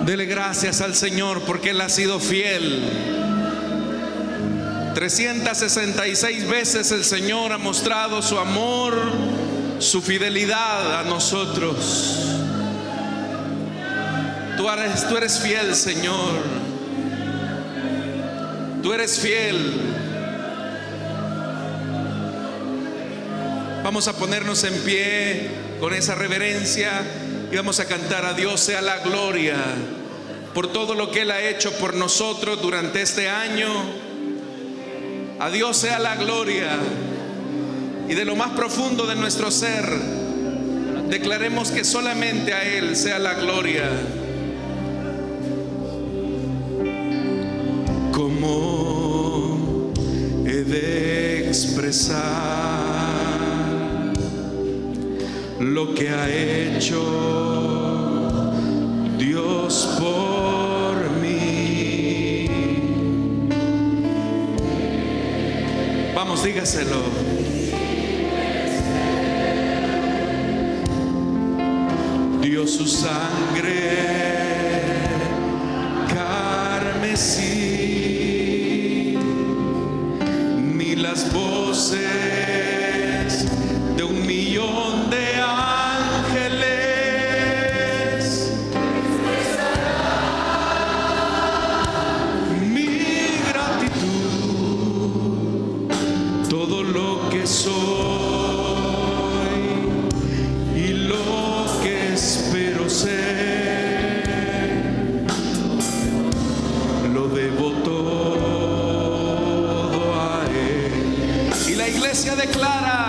Dele gracias al Señor porque Él ha sido fiel. 366 veces el Señor ha mostrado su amor, su fidelidad a nosotros. Tú eres fiel, Señor. Tú eres fiel. Vamos a ponernos en pie con esa reverencia y vamos a cantar: a Dios sea la gloria por todo lo que Él ha hecho por nosotros durante este año. A Dios sea la gloria. Y de lo más profundo de nuestro ser declaremos que solamente a Él sea la gloria. ¿Cómo he de expresar lo que ha hecho Dios por mí? Vamos, dígaselo. Dio su sangre carmesí, ni las voces de 1,000,000 de ángeles mi gratitud, todo lo que soy y lo que espero ser, lo debo todo a Él. Y la iglesia declara: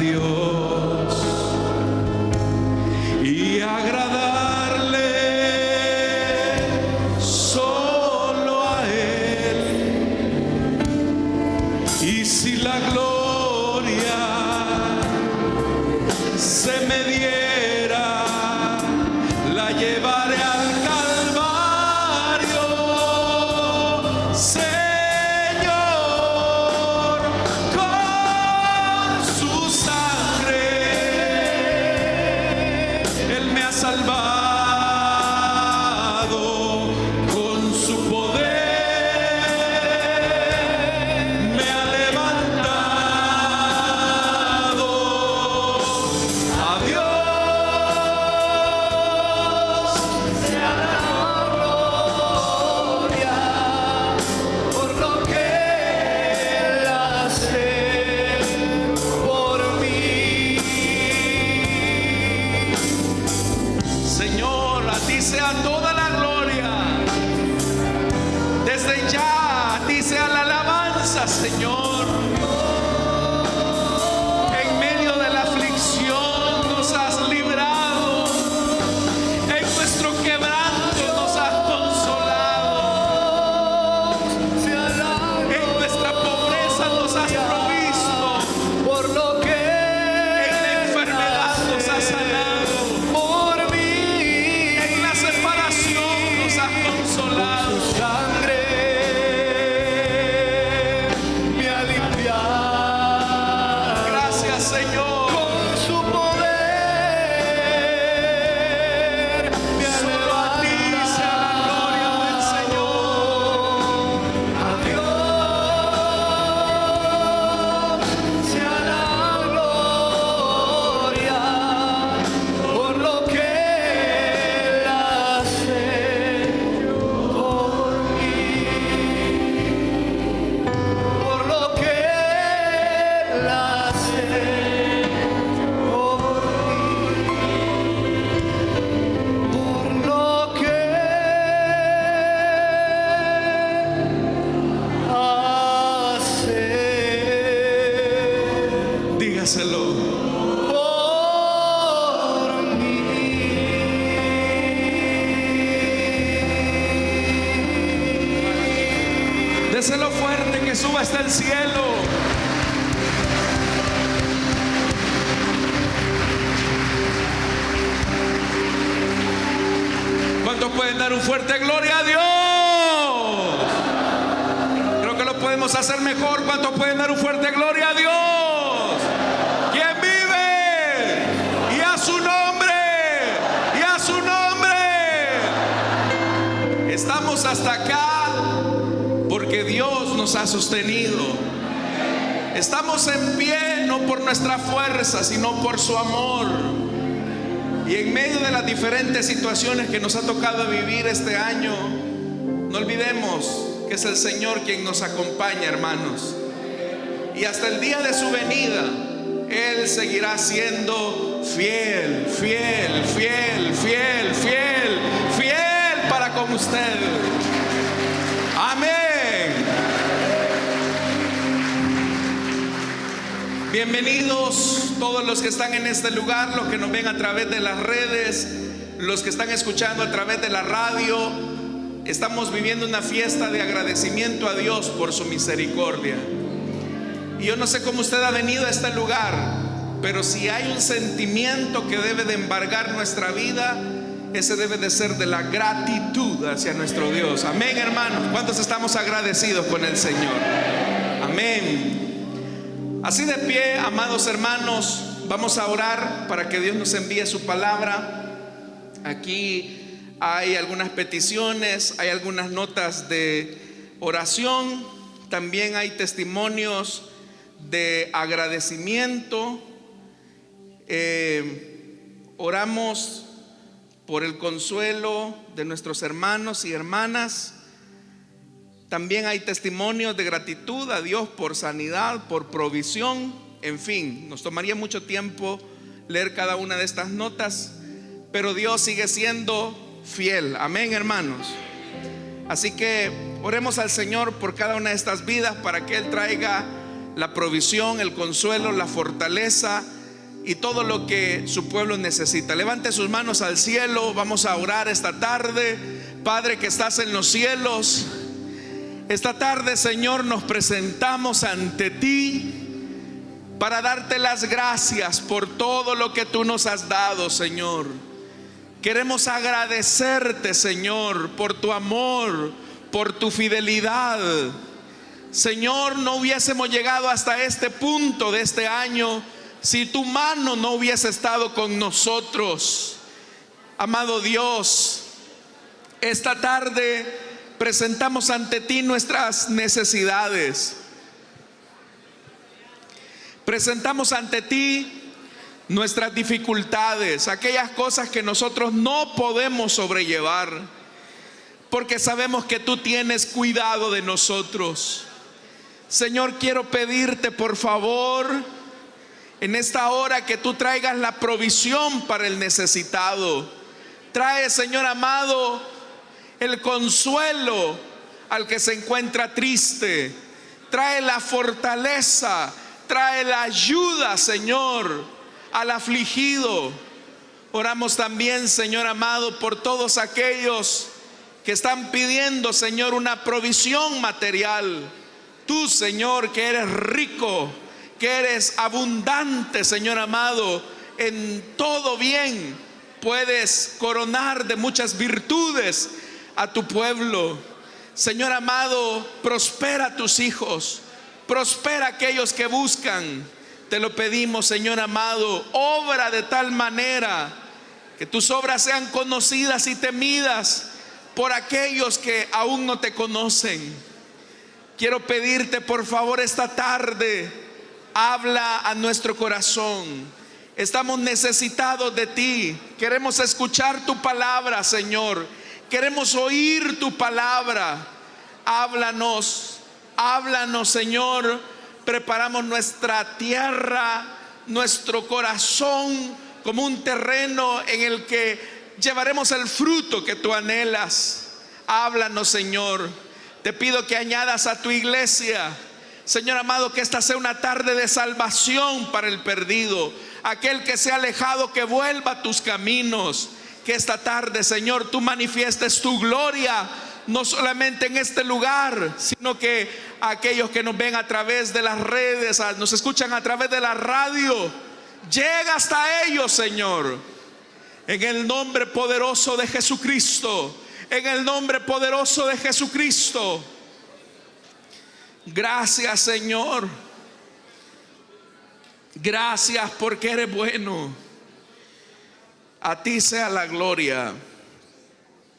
Dios y agradarle solo a Él. Y si la gloria se me diera, la llevaré al Calvario. Salvado con su poder, me ha levantado. A Dios sea la gloria por lo que Él hace por mí. Señor, hasta el cielo. ¿Cuántos pueden dar un fuerte gloria a Dios? Creo que lo podemos hacer mejor. ¿Cuántos pueden dar un fuerte gloria a Dios? ¿Quién vive? Y a su nombre, y a su nombre. Estamos hasta acá porque Dios nos ha sostenido. Estamos en pie no por nuestra fuerza, sino por su amor. Y en medio de las diferentes situaciones que nos ha tocado vivir este año, no olvidemos que es el Señor quien nos acompaña, hermanos. Y hasta el día de su venida, Él seguirá siendo fiel, fiel, fiel, fiel, fiel, fiel para con usted. Amén. Bienvenidos todos los que están en este lugar, los que nos ven a través de las redes, los que están escuchando a través de la radio. Estamos viviendo una fiesta de agradecimiento a Dios por su misericordia. Y yo no sé cómo usted ha venido a este lugar, pero si hay un sentimiento que debe de embargar nuestra vida, ese debe de ser de la gratitud hacia nuestro Dios. Amén, hermanos. ¿Cuántos estamos agradecidos con el Señor? Amén. Así de pie, amados hermanos, vamos a orar para que Dios nos envíe su palabra. Aquí hay algunas peticiones, hay algunas notas de oración, también hay testimonios de agradecimiento. Oramos por el consuelo de nuestros hermanos y hermanas. También hay testimonios de gratitud a Dios por sanidad, por provisión. En fin, nos tomaría mucho tiempo leer cada una de estas notas, pero Dios sigue siendo fiel. Amén, hermanos. Así que oremos al Señor por cada una de estas vidas para que Él traiga la provisión, el consuelo, la fortaleza y todo lo que su pueblo necesita. Levante sus manos al cielo. Vamos a orar esta tarde. Padre que estás en los cielos, esta tarde, Señor, nos presentamos ante ti para darte las gracias por todo lo que tú nos has dado, Señor. Queremos agradecerte, Señor, por tu amor, por tu fidelidad. Señor, no hubiésemos llegado hasta este punto de este año si tu mano no hubiese estado con nosotros. Amado Dios, esta tarde presentamos ante ti nuestras necesidades. Presentamos ante ti nuestras dificultades, aquellas cosas que nosotros no podemos sobrellevar, porque sabemos que tú tienes cuidado de nosotros. Señor, quiero pedirte por favor en esta hora que tú traigas la provisión para el necesitado. Trae, Señor amado, el consuelo al que se encuentra triste. Trae la fortaleza, trae la ayuda, Señor, al afligido. Oramos también, Señor amado, por todos aquellos que están pidiendo, Señor, una provisión material. Tú, Señor, que eres rico, que eres abundante, Señor amado, en todo bien, puedes coronar de muchas virtudes a tu pueblo. Señor amado, prospera a tus hijos, prospera a aquellos que buscan. Te lo pedimos, Señor amado, obra de tal manera que tus obras sean conocidas y temidas por aquellos que aún no te conocen. Quiero pedirte por favor esta tarde, habla a nuestro corazón. Estamos necesitados de ti, queremos escuchar tu palabra, Señor. Queremos oír tu palabra. Háblanos, háblanos, Señor. Preparamos nuestra tierra, nuestro corazón como un terreno en el que llevaremos el fruto que tú anhelas. Háblanos, Señor. Te pido que añadas a tu iglesia, Señor amado, que esta sea una tarde de salvación para el perdido. Aquel que se ha alejado, que vuelva a tus caminos. Que esta tarde, Señor, tú manifiestes tu gloria, no solamente en este lugar, sino que a aquellos que nos ven a través de las redes, nos escuchan a través de la radio, llega hasta ellos, Señor, en el nombre poderoso de Jesucristo, en el nombre poderoso de Jesucristo. Gracias, Señor. Gracias porque eres bueno. A ti sea la gloria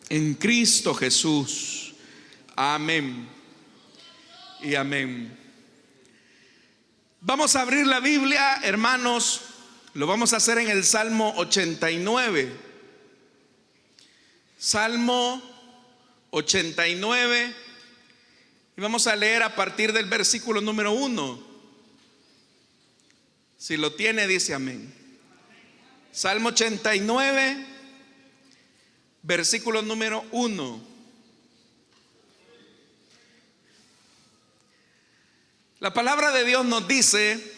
en Cristo Jesús. Amén y amén. Vamos a abrir la Biblia, hermanos. Lo vamos a hacer en el Salmo 89. Salmo 89. Y vamos a leer a partir del versículo número 1. Si lo tiene, dice amén. Salmo 89, versículo número 1. La palabra de Dios nos dice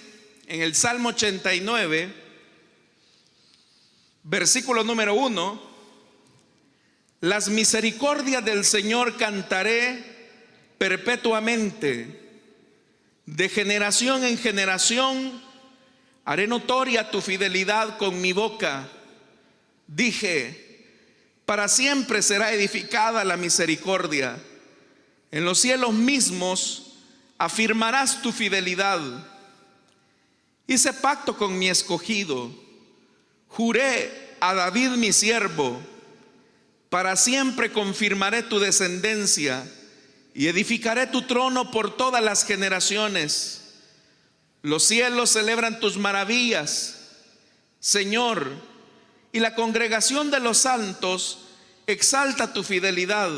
en el Salmo 89, versículo número 1: las misericordias del Señor cantaré perpetuamente, de generación en generación haré notoria tu fidelidad con mi boca. Dije, para siempre será edificada la misericordia. En los cielos mismos afirmarás tu fidelidad. Hice pacto con mi escogido. Juré a David mi siervo. Para siempre confirmaré tu descendencia y edificaré tu trono por todas las generaciones. Los cielos celebran tus maravillas, Señor, y la congregación de los santos exalta tu fidelidad.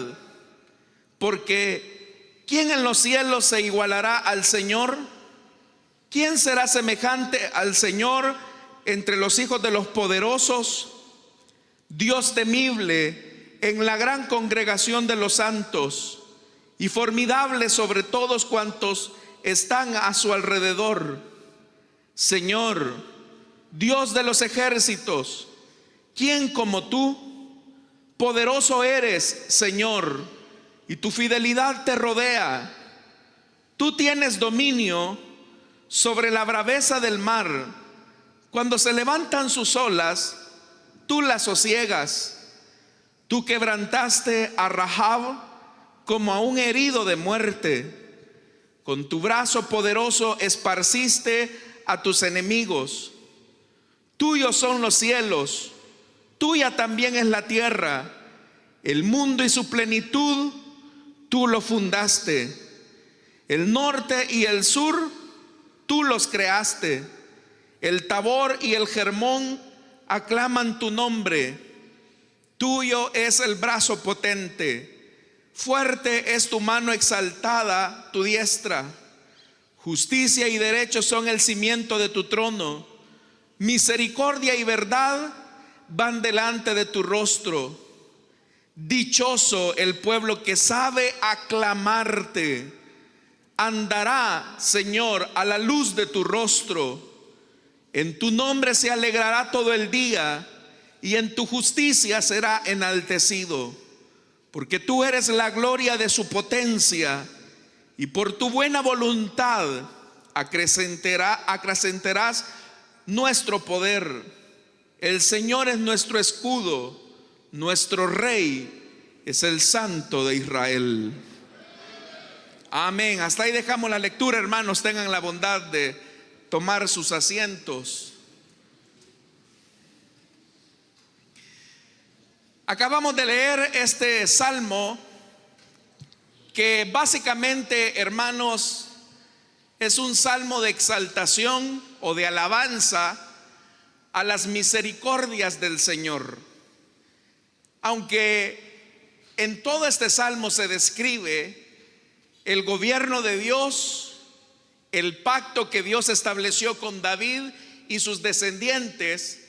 Porque ¿quién en los cielos se igualará al Señor? ¿Quién será semejante al Señor entre los hijos de los poderosos? Dios temible en la gran congregación de los santos y formidable sobre todos cuantos están a su alrededor. Señor, Dios de los ejércitos, ¿quién como tú? Poderoso eres, Señor, y tu fidelidad te rodea. Tú tienes dominio sobre la braveza del mar. Cuando se levantan sus olas, tú las sosiegas. Tú quebrantaste a Rahab como a un herido de muerte. Con tu brazo poderoso esparciste a tus enemigos. Tuyos son los cielos, tuya también es la tierra. El mundo y su plenitud, tú lo fundaste. El norte y el sur, tú los creaste. El Tabor y el Hermón aclaman tu nombre. Tuyo es el brazo potente. Fuerte es tu mano exaltada, tu diestra. Justicia y derecho son el cimiento de tu trono. Misericordia y verdad van delante de tu rostro. Dichoso el pueblo que sabe aclamarte. Andará, Señor, a la luz de tu rostro. En tu nombre se alegrará todo el día y en tu justicia será enaltecido. Porque tú eres la gloria de su potencia y por tu buena voluntad acrecentarás nuestro poder. El Señor es nuestro escudo, nuestro Rey es el Santo de Israel. Amén. Hasta ahí dejamos la lectura, hermanos. Tengan la bondad de tomar sus asientos. Acabamos de leer este salmo que básicamente, hermanos, es un salmo de exaltación o de alabanza a las misericordias del Señor. Aunque en todo este salmo se describe el gobierno de Dios, el pacto que Dios estableció con David y sus descendientes,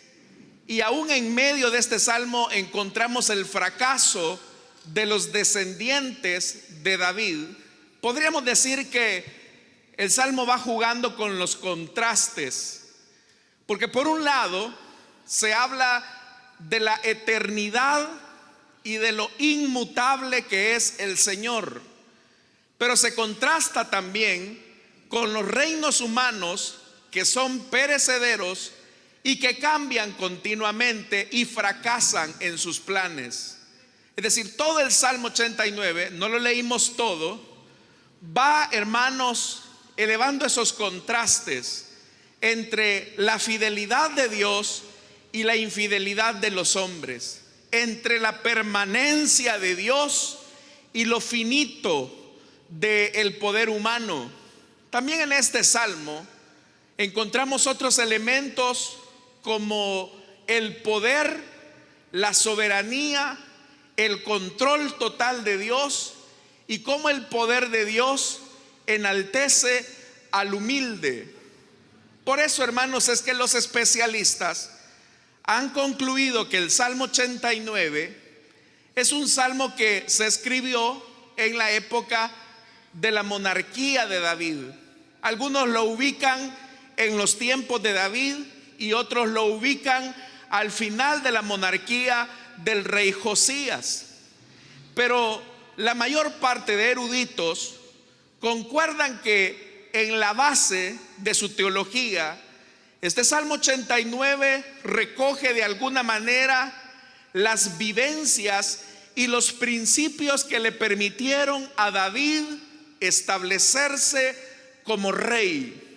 y aún en medio de este salmo encontramos el fracaso de los descendientes de David. Podríamos decir que el salmo va jugando con los contrastes, porque por un lado se habla de la eternidad y de lo inmutable que es el Señor. Pero se contrasta también con los reinos humanos que son perecederos y que cambian continuamente y fracasan en sus planes. Es decir, todo el Salmo 89, no lo leímos todo, va, hermanos, elevando esos contrastes entre la fidelidad de Dios y la infidelidad de los hombres, entre la permanencia de Dios y lo finito del poder humano. También en este salmo encontramos otros elementos como el poder, la soberanía, el control total de Dios y cómo el poder de Dios enaltece al humilde. Por eso, hermanos, es que los especialistas han concluido que el Salmo 89 es un salmo que se escribió en la época de la monarquía de David. Algunos lo ubican en los tiempos de David y otros lo ubican al final de la monarquía del rey Josías. Pero la mayor parte de eruditos concuerdan que en la base de su teología, este Salmo 89 recoge de alguna manera las vivencias y los principios que le permitieron a David establecerse como rey.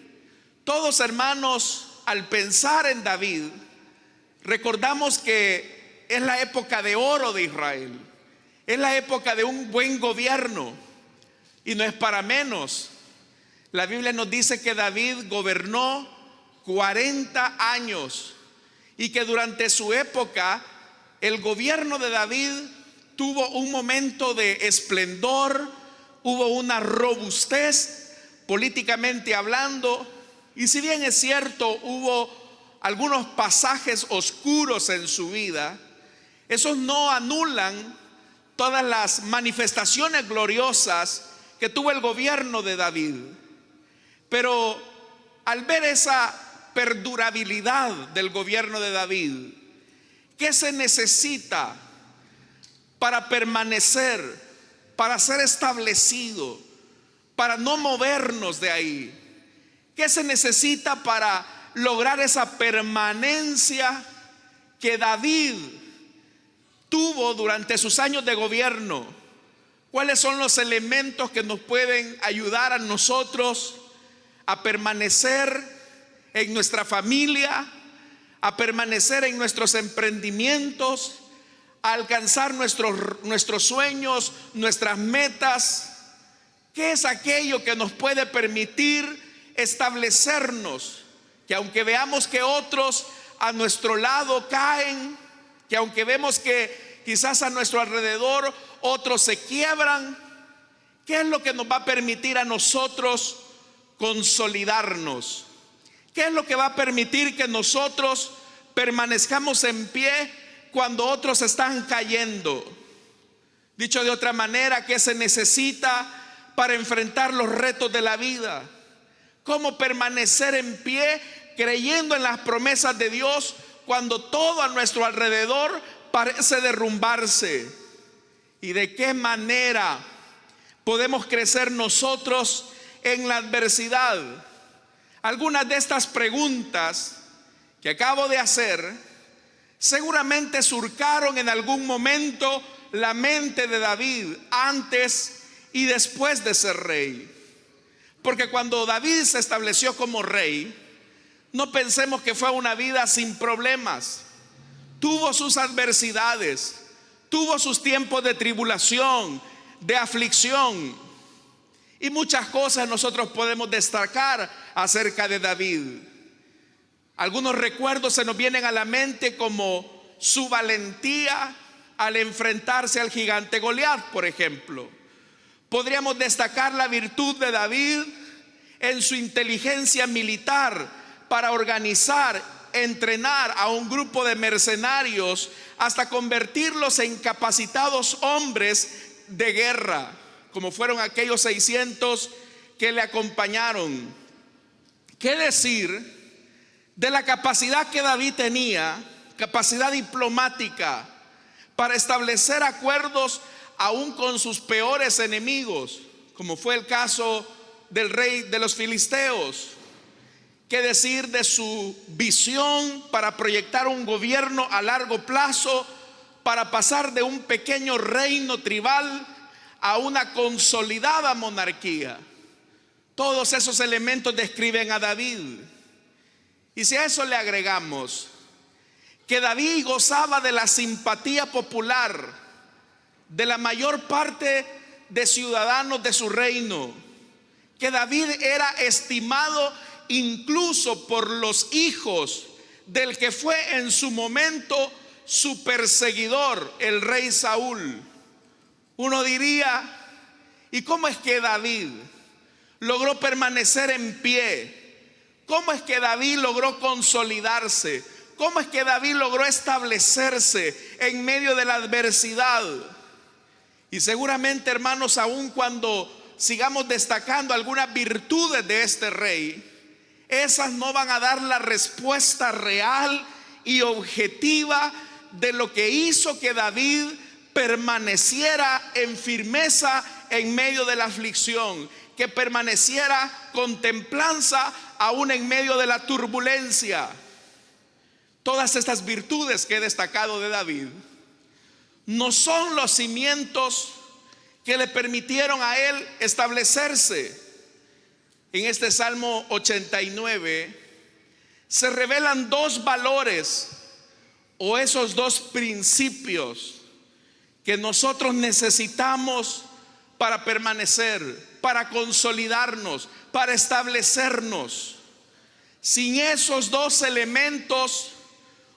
Todos, hermanos, al pensar en David, recordamos que es la época de oro de Israel, es la época de un buen gobierno, y no es para menos. La Biblia nos dice que David gobernó 40 años y que durante su época el gobierno de David tuvo un momento de esplendor, hubo una robustez políticamente hablando, y si bien es cierto hubo algunos pasajes oscuros en su vida, esos no anulan todas las manifestaciones gloriosas que tuvo el gobierno de David. Pero al ver esa perdurabilidad del gobierno de David, ¿qué se necesita para permanecer, para ser establecido, para no movernos de ahí? ¿Qué se necesita para lograr esa permanencia que David tuvo durante sus años de gobierno? ¿Cuáles son los elementos que nos pueden ayudar a nosotros a permanecer en nuestra familia, a permanecer en nuestros emprendimientos, a alcanzar nuestros sueños, nuestras metas? ¿Qué es aquello que nos puede permitir establecernos? Que aunque veamos que otros a nuestro lado caen, que aunque vemos que quizás a nuestro alrededor otros se quiebran, ¿qué es lo que nos va a permitir a nosotros consolidarnos? ¿Qué es lo que va a permitir que nosotros permanezcamos en pie cuando otros están cayendo? Dicho de otra manera, ¿qué se necesita para enfrentar los retos de la vida? ¿Cómo permanecer en pie creyendo en las promesas de Dios cuando todo a nuestro alrededor parece derrumbarse? ¿Y de qué manera podemos crecer nosotros en la adversidad? Algunas de estas preguntas que acabo de hacer seguramente surcaron en algún momento la mente de David antes y después de ser rey. Porque cuando David se estableció como rey, no pensemos que fue una vida sin problemas. Tuvo sus adversidades, tuvo sus tiempos de tribulación, de aflicción, y muchas cosas nosotros podemos destacar acerca de David. Algunos recuerdos se nos vienen a la mente, como su valentía al enfrentarse al gigante Goliat, por ejemplo. Podríamos destacar la virtud de David en su inteligencia militar para organizar, entrenar a un grupo de mercenarios hasta convertirlos en capacitados hombres de guerra, como fueron aquellos 600 que le acompañaron. ¿Qué decir de la capacidad que David tenía, capacidad diplomática, para establecer acuerdos aún con sus peores enemigos, como fue el caso del rey de los filisteos. ¿Qué decir de su visión para proyectar un gobierno a largo plazo, para pasar de un pequeño reino tribal a una consolidada monarquía? Todos esos elementos describen a David. Y si a eso le agregamos que David gozaba de la simpatía popular de la mayor parte de ciudadanos de su reino, que David era estimado incluso por los hijos del que fue en su momento su perseguidor, el rey Saúl, uno diría: ¿y cómo es que David logró permanecer en pie? ¿Cómo es que David logró consolidarse? ¿Cómo es que David logró establecerse en medio de la adversidad? Y seguramente, hermanos, aun cuando sigamos destacando algunas virtudes de este rey, esas no van a dar la respuesta real y objetiva de lo que hizo que David permaneciera en firmeza en medio de la aflicción, que permaneciera con templanza aún en medio de la turbulencia. Todas estas virtudes que he destacado de David no son los cimientos que le permitieron a él establecerse. En este Salmo 89 se revelan dos valores, o esos dos principios que nosotros necesitamos para permanecer, para consolidarnos, para establecernos. Sin esos dos elementos,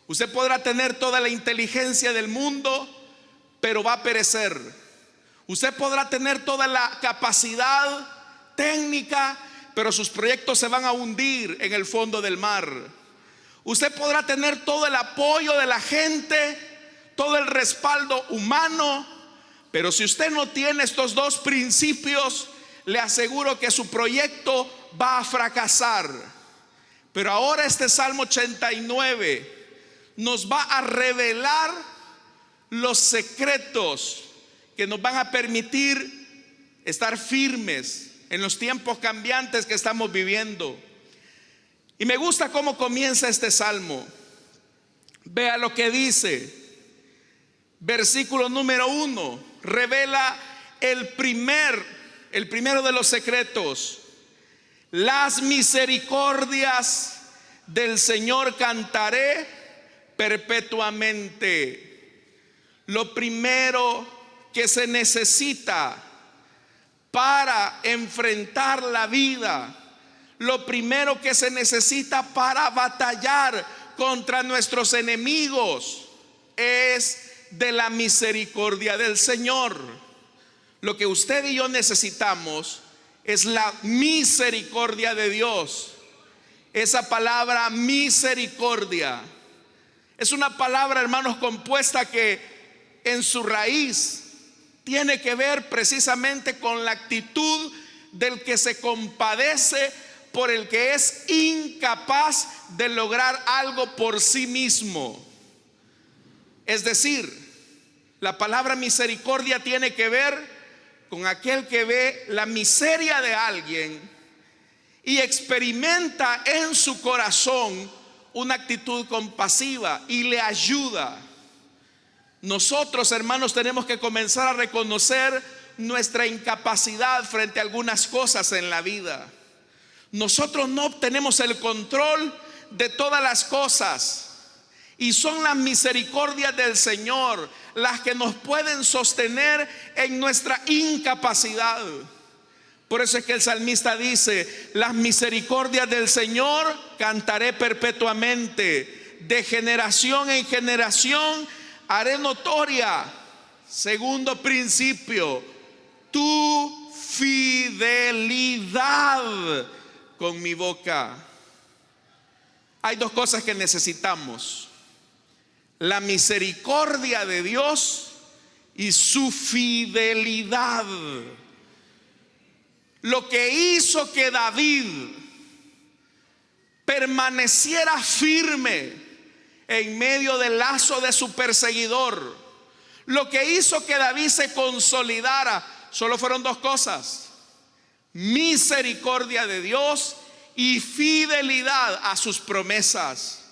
usted podrá tener toda la inteligencia del mundo, pero va a perecer. Usted podrá tener toda la capacidad técnica, pero sus proyectos se van a hundir en el fondo del mar. Usted podrá tener todo el apoyo de la gente, todo el respaldo humano, pero si usted no tiene estos dos principios, le aseguro que su proyecto va a fracasar. Pero ahora este Salmo 89 nos va a revelar los secretos que nos van a permitir estar firmes en los tiempos cambiantes que estamos viviendo. Y me gusta cómo comienza este salmo. Vea lo que dice. Versículo número 1 revela el primero de los secretos. Las misericordias del Señor cantaré perpetuamente. Lo primero que se necesita para enfrentar la vida, lo primero que se necesita para batallar contra nuestros enemigos, es de la misericordia del Señor. Lo que usted y yo necesitamos es la misericordia de Dios. Esa palabra misericordia es una palabra, hermanos, compuesta que en su raíz tiene que ver precisamente con la actitud del que se compadece por el que es incapaz de lograr algo por sí mismo. Es decir, la palabra misericordia tiene que ver con aquel que ve la miseria de alguien y experimenta en su corazón una actitud compasiva y le ayuda. Nosotros, hermanos, tenemos que comenzar a reconocer nuestra incapacidad frente a algunas cosas en la vida. Nosotros no tenemos el control de todas las cosas, y son las misericordias del Señor las que nos pueden sostener en nuestra incapacidad. Por eso es que el salmista dice: las misericordias del Señor cantaré perpetuamente, de generación en generación haré notoria. Segundo principio, tu fidelidad con mi boca. Hay dos cosas que necesitamos: la misericordia de Dios y su fidelidad. Lo que hizo que David permaneciera firme en medio del lazo de su perseguidor, Lo que hizo que David se consolidara solo fueron dos cosas: misericordia de Dios y fidelidad a sus promesas.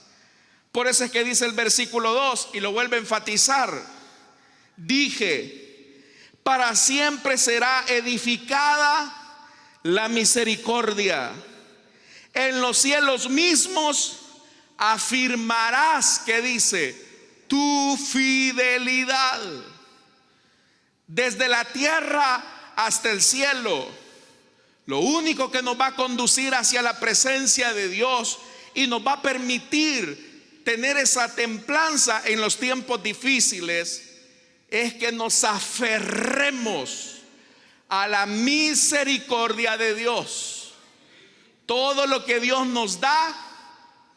Por eso es que dice el versículo 2 y lo vuelve a enfatizar: dije, para siempre será edificada la misericordia. En los cielos mismos afirmarás, que dice, tu fidelidad. Desde la tierra hasta el cielo, lo único que nos va a conducir hacia la presencia de Dios y nos va a permitir tener esa templanza en los tiempos difíciles es que nos aferremos a la misericordia de Dios. Todo lo que Dios nos da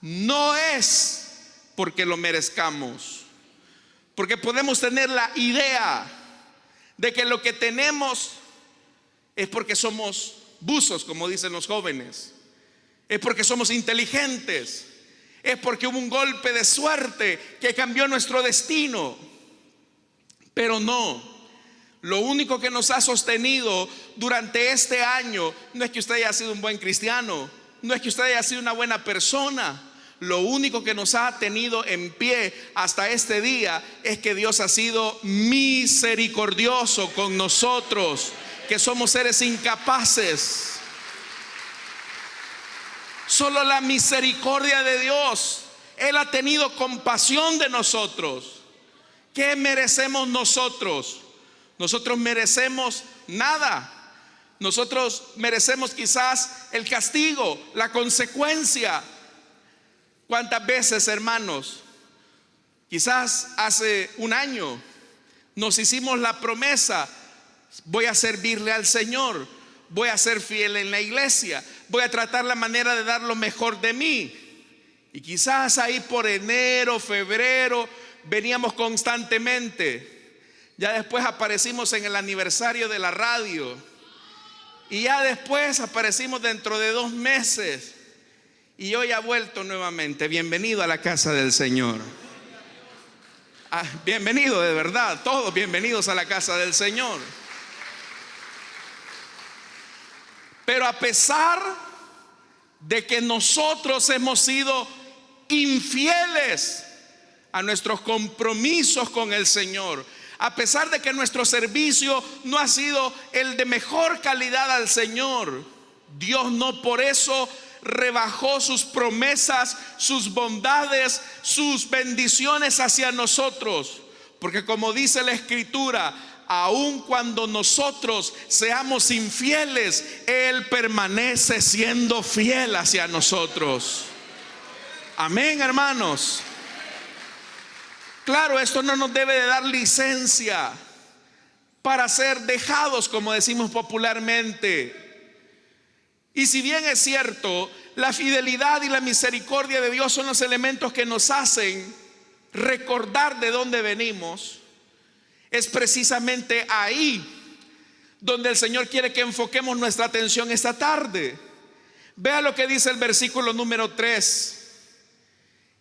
no es porque lo merezcamos, porque podemos tener la idea de que lo que tenemos es porque somos buzos, como dicen los jóvenes, es porque somos inteligentes, es porque hubo un golpe de suerte que cambió nuestro destino. Pero no, lo único que nos ha sostenido durante este año no es que usted haya sido un buen cristiano, no es que usted haya sido una buena persona. Lo único que nos ha tenido en pie hasta este día es que Dios ha sido misericordioso con nosotros, que somos seres incapaces. Solo la misericordia de Dios. Él ha tenido compasión de nosotros. ¿Qué merecemos nosotros? Nosotros merecemos nada. Nosotros merecemos quizás el castigo, la consecuencia. ¿Cuántas veces, hermanos? Quizás hace un año nos hicimos la promesa: voy a servirle al Señor, voy a ser fiel en la iglesia, voy a tratar la manera de dar lo mejor de mí. Y quizás ahí por enero, febrero, veníamos constantemente. Ya después aparecimos en el aniversario de la radio. Y ya después aparecimos dentro de 2 meses. Y hoy ha vuelto nuevamente. Bienvenido a la casa del Señor. Bienvenido, de verdad, todos bienvenidos a la casa del Señor. Pero a pesar de que nosotros hemos sido infieles a nuestros compromisos con el Señor, a pesar de que nuestro servicio no ha sido el de mejor calidad al Señor, Dios no por eso rebajó sus promesas, sus bondades, sus bendiciones hacia nosotros. Porque como dice la Escritura, aun cuando nosotros seamos infieles, Él permanece siendo fiel hacia nosotros. Amén, hermanos. Claro, esto no nos debe de dar licencia para ser dejados, como decimos popularmente. Y si bien es cierto, la fidelidad y la misericordia de Dios son los elementos que nos hacen recordar de dónde venimos, es precisamente ahí donde el Señor quiere que enfoquemos nuestra atención esta tarde. Vea lo que dice el versículo número 3.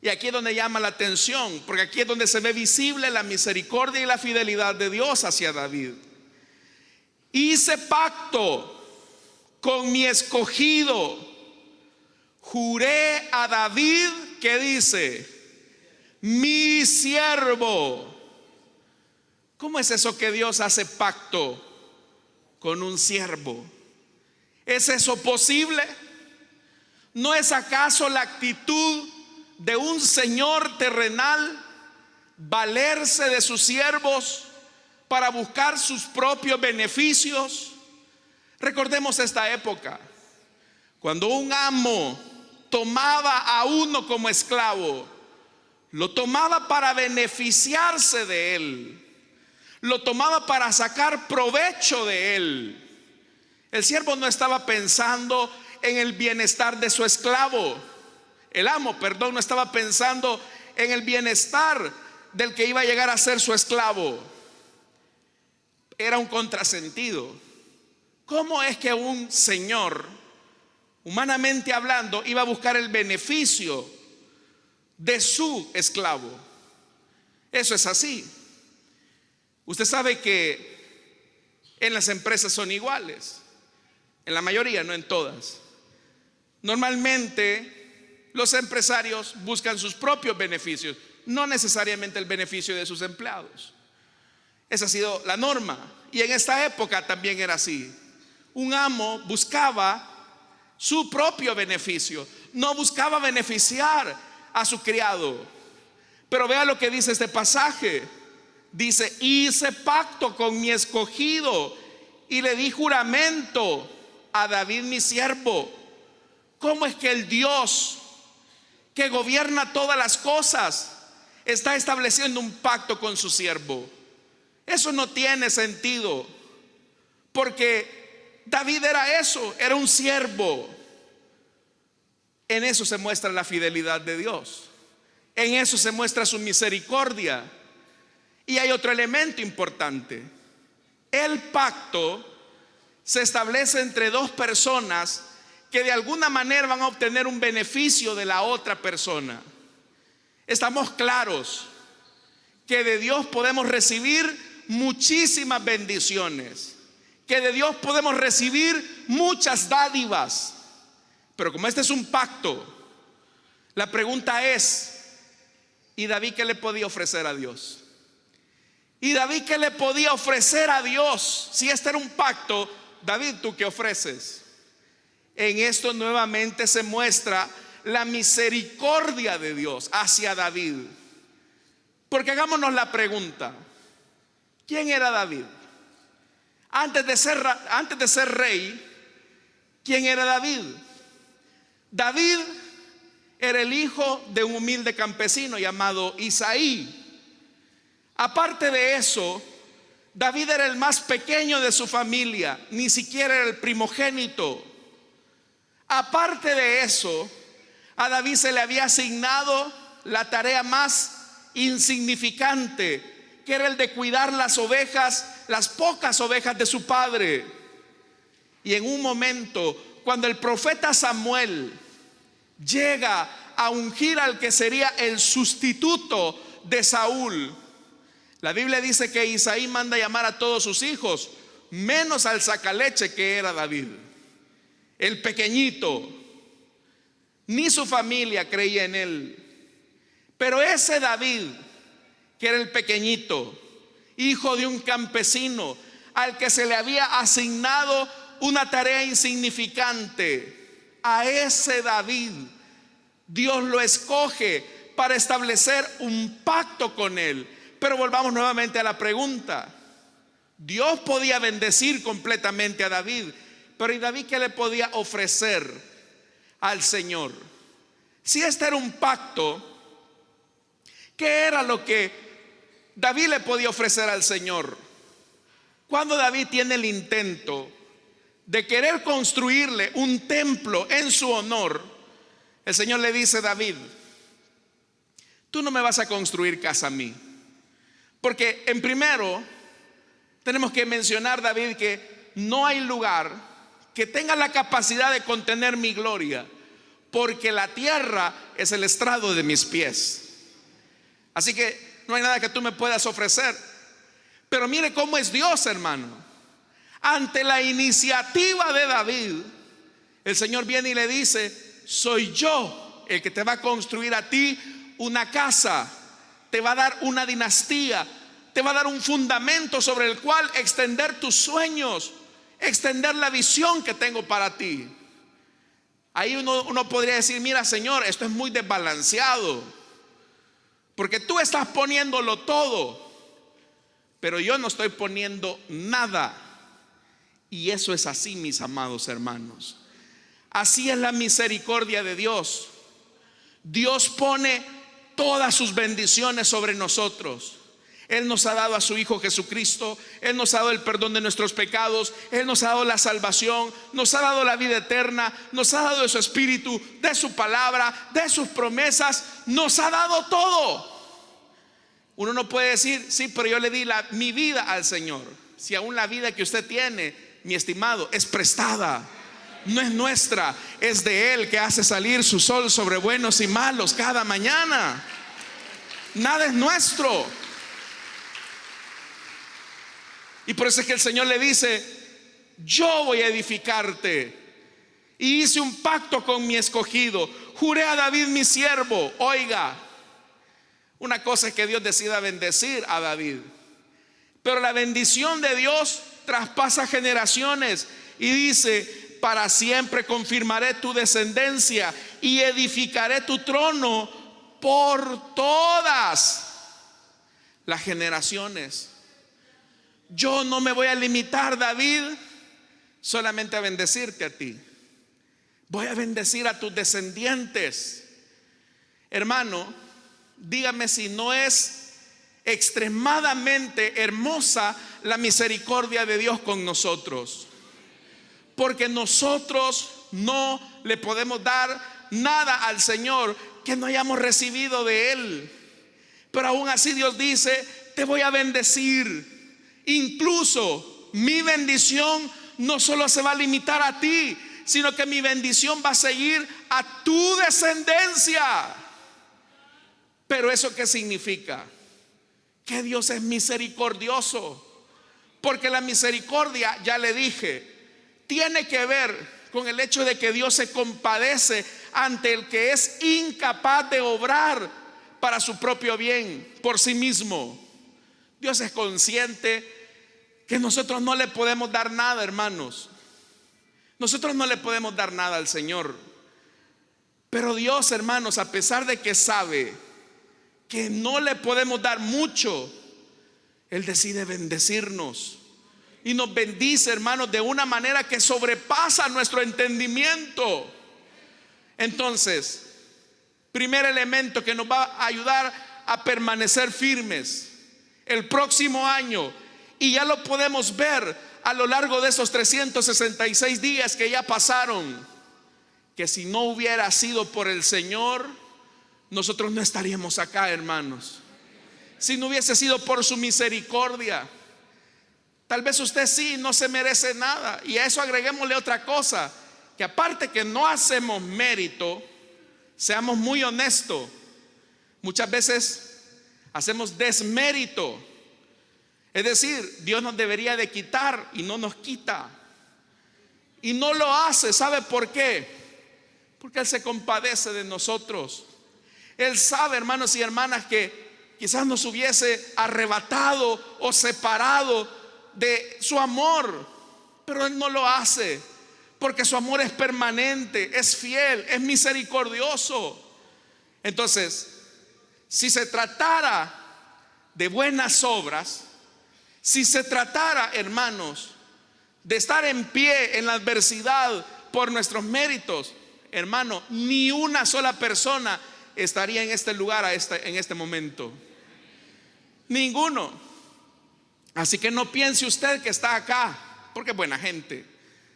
Y aquí es donde llama la atención, porque aquí es donde se ve visible la misericordia y la fidelidad de Dios hacia David. Hice pacto con mi escogido, juré a David, que dice, mi siervo. ¿Cómo es eso que Dios hace pacto con un siervo? ¿Es eso posible? ¿No es acaso la actitud de un señor terrenal valerse de sus siervos para buscar sus propios beneficios? Recordemos esta época, cuando un amo tomaba a uno como esclavo, lo tomaba para beneficiarse de él, lo tomaba para sacar provecho de él. El siervo no estaba pensando en el bienestar de su esclavo. El amo, perdón, no estaba pensando en el bienestar del que iba a llegar a ser su esclavo. Era un contrasentido. ¿Cómo es que un señor, humanamente hablando, iba a buscar el beneficio de su esclavo? Eso es así. Usted sabe que en las empresas son iguales, en la mayoría, no en todas. Normalmente los empresarios buscan sus propios beneficios, no necesariamente el beneficio de sus empleados. Esa ha sido la norma, y en esta época también era así. Un amo buscaba su propio beneficio, no buscaba beneficiar a su criado. Pero vea lo que dice este pasaje. Dice: hice pacto con mi escogido y le di juramento a David mi siervo. ¿Cómo es que el Dios que gobierna todas las cosas está estableciendo un pacto con su siervo? Eso no tiene sentido, porque David era eso, era un siervo. En eso se muestra la fidelidad de Dios, en eso se muestra su misericordia. Y hay otro elemento importante: el pacto se establece entre dos personas que de alguna manera van a obtener un beneficio de la otra persona. Estamos claros que de Dios podemos recibir muchísimas bendiciones, que de Dios podemos recibir muchas dádivas. Pero como este es un pacto, la pregunta es: ¿y David qué le podía ofrecer a Dios? ¿Y David qué le podía ofrecer a Dios? Si este era un pacto, David, ¿tú qué ofreces? En esto nuevamente se muestra la misericordia de Dios hacia David. Porque hagámonos la pregunta: ¿quién era David? Antes de ser rey, ¿quién era David? David era el hijo de un humilde campesino llamado Isaí. Aparte de eso, David era el más pequeño de su familia, ni siquiera era el primogénito. Aparte de eso, a David se le había asignado la tarea más insignificante, que era el de cuidar las ovejas, las pocas ovejas de su padre. Y en un momento, cuando el profeta Samuel llega a ungir al que sería el sustituto de Saúl, la Biblia dice que Isaí manda llamar a todos sus hijos, menos al sacaleche, que era David, el pequeñito. Ni su familia creía en él. Pero ese David, que era el pequeñito, hijo de un campesino, al que se le había asignado una tarea insignificante, a ese David Dios lo escoge para establecer un pacto con él. Pero volvamos nuevamente a la pregunta: Dios podía bendecir completamente a David, pero ¿y David qué le podía ofrecer al Señor? Si este era un pacto, ¿qué era lo que David le podía ofrecer al Señor? Cuando David tiene el intento de querer construirle un templo en su honor, el Señor le dice: David, tú no me vas a construir casa a mí. Porque en primero tenemos que mencionar, David, que no hay lugar que tenga la capacidad de contener mi gloria, porque la tierra es el estrado de mis pies. Así que no hay nada que tú me puedas ofrecer. Pero mire cómo es Dios, hermano. Ante la iniciativa de David, el Señor viene y le dice: soy yo el que te va a construir a ti una casa, te va a dar una dinastía, te va a dar un fundamento sobre el cual extender tus sueños, extender la visión que tengo para ti. Ahí uno podría decir: mira, Señor, esto es muy desbalanceado, porque tú estás poniéndolo todo, pero yo no estoy poniendo nada. Y eso es así, mis amados hermanos. Así es la misericordia de Dios. Dios pone todas sus bendiciones sobre nosotros. Él nos ha dado a su Hijo Jesucristo. Él nos ha dado el perdón de nuestros pecados. Él nos ha dado la salvación. Nos ha dado la vida eterna. Nos ha dado de su Espíritu, de su palabra, de sus promesas. Nos ha dado todo. Uno no puede decir: sí, pero yo le di mi vida al Señor. Si aún la vida que usted tiene, mi estimado, es prestada, no es nuestra, es de Él, que hace salir su sol sobre buenos y malos cada mañana. Nada es nuestro. Y por eso es que el Señor le dice: yo voy a edificarte. Y hice un pacto con mi escogido. Juré a David mi siervo. Oiga, una cosa es que Dios decida bendecir a David, pero la bendición de Dios traspasa generaciones. Y dice: para siempre confirmaré tu descendencia y edificaré tu trono por todas las generaciones. Yo no me voy a limitar, David, solamente a bendecirte a ti. Voy a bendecir a tus descendientes. Hermano, dígame si no es extremadamente hermosa la misericordia de Dios con nosotros. Porque nosotros no le podemos dar nada al Señor que no hayamos recibido de Él. Pero aún así Dios dice: te voy a bendecir. Incluso mi bendición no solo se va a limitar a ti, sino que mi bendición va a seguir a tu descendencia. Pero ¿eso qué significa? Que Dios es misericordioso. Porque la misericordia, ya le dije, tiene que ver con el hecho de que Dios se compadece ante el que es incapaz de obrar para su propio bien por sí mismo. Dios es consciente que nosotros no le podemos dar nada, hermanos. Nosotros no le podemos dar nada al Señor. Pero Dios, hermanos, a pesar de que sabe que no le podemos dar mucho, Él decide bendecirnos. Y nos bendice, hermanos, de una manera que sobrepasa nuestro entendimiento. Entonces, primer elemento que nos va a ayudar a permanecer firmes el próximo año, y ya lo podemos ver a lo largo de esos 366 días que ya pasaron, que si no hubiera sido por el Señor, nosotros no estaríamos acá, hermanos. Si no hubiese sido por su misericordia, tal vez usted sí no se merece nada. Y a eso agreguémosle otra cosa, que aparte que no hacemos mérito, seamos muy honestos, muchas veces hacemos desmérito. Es decir, Dios nos debería de quitar y no nos quita. Y no lo hace. ¿Sabe por qué? Porque Él se compadece de nosotros. Él sabe, hermanos y hermanas, que quizás nos hubiese arrebatado o separado de su amor, pero Él no lo hace, porque su amor es permanente, es fiel, es misericordioso. Entonces, si se tratara de buenas obras, si se tratara, hermanos, de estar en pie en la adversidad por nuestros méritos, hermano, ni una sola persona estaría en este lugar en este momento. Ninguno. Así que no piense usted que está acá porque es buena gente.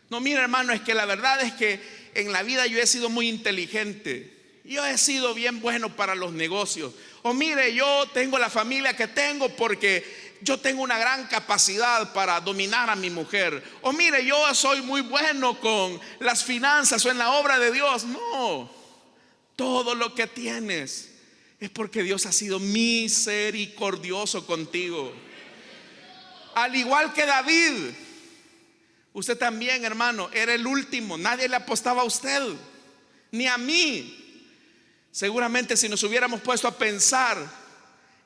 No, mire, hermano, es que la verdad es que en la vida yo he sido muy inteligente. Yo he sido bien bueno para los negocios. O mire, yo tengo la familia que tengo porque yo tengo una gran capacidad para dominar a mi mujer. O mire, yo soy muy bueno con las finanzas o en la obra de Dios. No, todo lo que tienes es porque Dios ha sido misericordioso contigo. Al igual que David, usted también, hermano, era el último. Nadie le apostaba a usted, ni a mí. Seguramente si nos hubiéramos puesto a pensar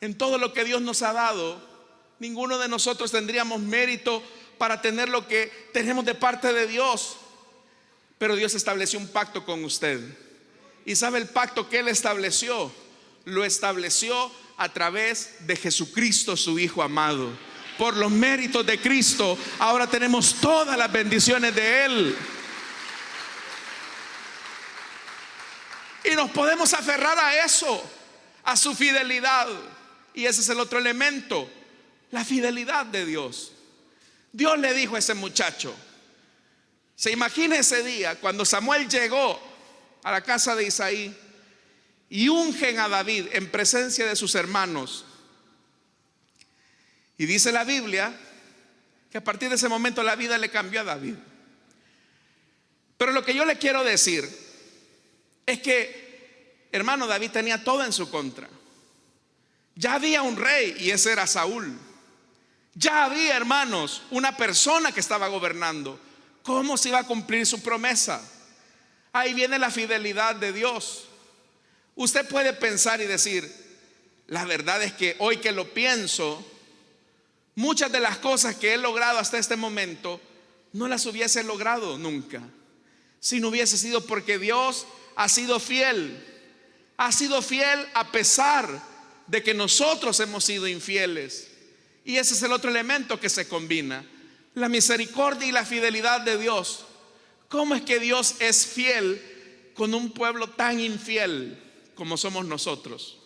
en todo lo que Dios nos ha dado, ninguno de nosotros tendríamos mérito para tener lo que tenemos de parte de Dios. Pero Dios estableció un pacto con usted. ¿Y sabe el pacto que Él estableció? Lo estableció a través de Jesucristo, su Hijo amado. Por los méritos de Cristo, ahora tenemos todas las bendiciones de Él. Y nos podemos aferrar a eso, a su fidelidad. Y ese es el otro elemento, la fidelidad de Dios. Dios le dijo a ese muchacho, se imagina ese día cuando Samuel llegó a la casa de Isaí y ungen a David en presencia de sus hermanos. Y dice la Biblia que a partir de ese momento la vida le cambió a David. Pero lo que yo le quiero decir es que, hermano, David tenía todo en su contra. Ya había un rey y ese era Saúl. Ya había, hermanos, una persona que estaba gobernando. ¿Cómo se iba a cumplir su promesa? Ahí viene la fidelidad de Dios. Usted puede pensar y decir, la verdad es que hoy que lo pienso, muchas de las cosas que he logrado hasta este momento no las hubiese logrado nunca si no hubiese sido porque Dios ha sido fiel. Ha sido fiel a pesar de que nosotros hemos sido infieles. Y ese es el otro elemento que se combina: la misericordia y la fidelidad de Dios. ¿Cómo es que Dios es fiel con un pueblo tan infiel como somos nosotros?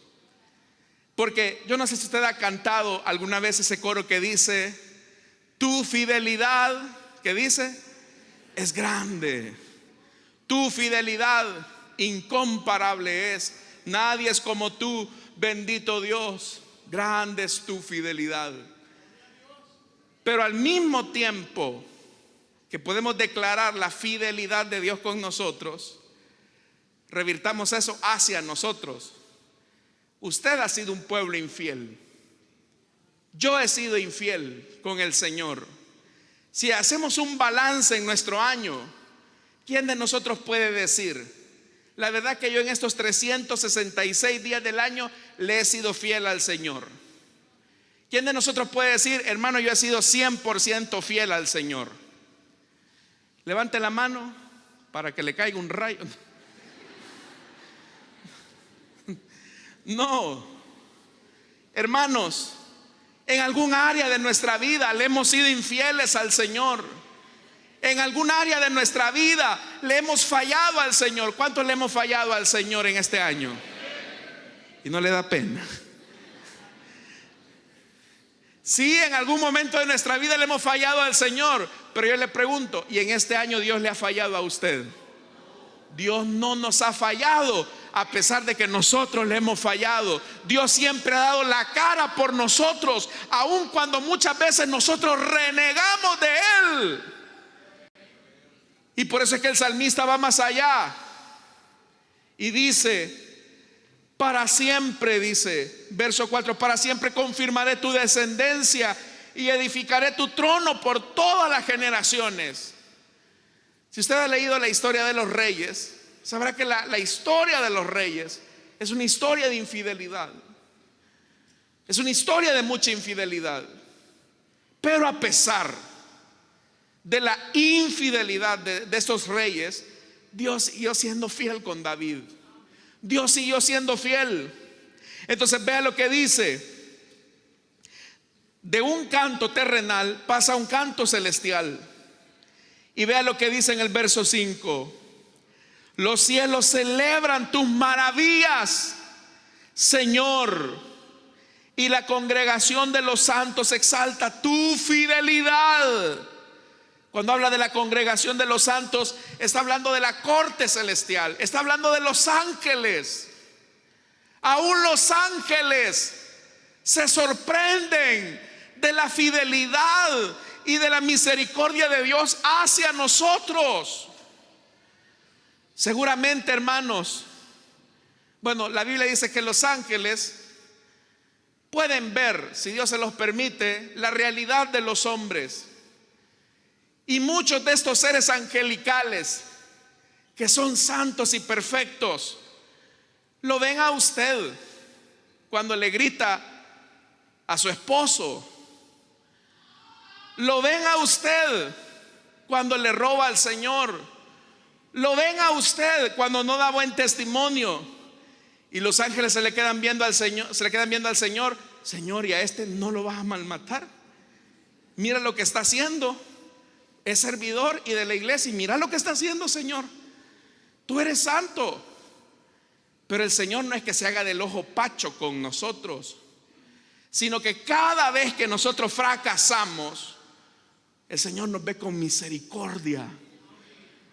Porque yo no sé si usted ha cantado alguna vez ese coro que dice: tu fidelidad, ¿qué dice? Es grande. Tu fidelidad incomparable es. Nadie es como tú, bendito Dios. Grande es tu fidelidad. Pero al mismo tiempo que podemos declarar la fidelidad de Dios con nosotros, revirtamos eso hacia nosotros. Usted ha sido un pueblo infiel. Yo he sido infiel con el Señor. Si hacemos un balance en nuestro año, ¿quién de nosotros puede decir: la verdad que yo en estos 366 días del año le he sido fiel al Señor? ¿Quién de nosotros puede decir: hermano, yo he sido 100% fiel al Señor? Levante la mano para que le caiga un rayo. No, hermanos, en algún área de nuestra vida le hemos sido infieles al Señor. En algún área de nuestra vida le hemos fallado al Señor. ¿Cuántos le hemos fallado al Señor en este año? Y no le da pena. Sí, en algún momento de nuestra vida le hemos fallado al Señor. Pero yo le pregunto, ¿y en este año Dios le ha fallado a usted? Dios no nos ha fallado, a pesar de que nosotros le hemos fallado. Dios siempre ha dado la cara por nosotros, aun cuando muchas veces nosotros renegamos de Él. Y por eso es que el salmista va más allá y dice: para siempre, dice, verso 4, para siempre confirmaré tu descendencia y edificaré tu trono por todas las generaciones. Si usted ha leído la historia de los reyes, sabrá que la historia de los reyes es una historia de infidelidad. Es una historia de mucha infidelidad. Pero a pesar de la infidelidad de estos reyes, Dios siguió siendo fiel con David. Dios siguió siendo fiel. Entonces vea lo que dice: de un canto terrenal pasa a un canto celestial. Y vea lo que dice en el verso 5: los cielos celebran tus maravillas, Señor, y la congregación de los santos exalta tu fidelidad. Cuando habla de la congregación de los santos, está hablando de la corte celestial, está hablando de los ángeles. Aún los ángeles se sorprenden de la fidelidad y de la misericordia de Dios hacia nosotros. Seguramente, hermanos, bueno, la Biblia dice que los ángeles pueden ver, si Dios se los permite, la realidad de los hombres. Y muchos de estos seres angelicales, que son santos y perfectos, lo ven a usted cuando le grita a su esposo. Lo ven a usted cuando le roba al Señor. Lo ven a usted cuando no da buen testimonio. Y los ángeles se le quedan viendo al Señor, Señor, y a este no lo vas a malmatar. Mira lo que está haciendo. Es servidor y de la iglesia, y mira lo que está haciendo, Señor. Tú eres santo. Pero el Señor no es que se haga del ojo pacho con nosotros, sino que cada vez que nosotros fracasamos, el Señor nos ve con misericordia.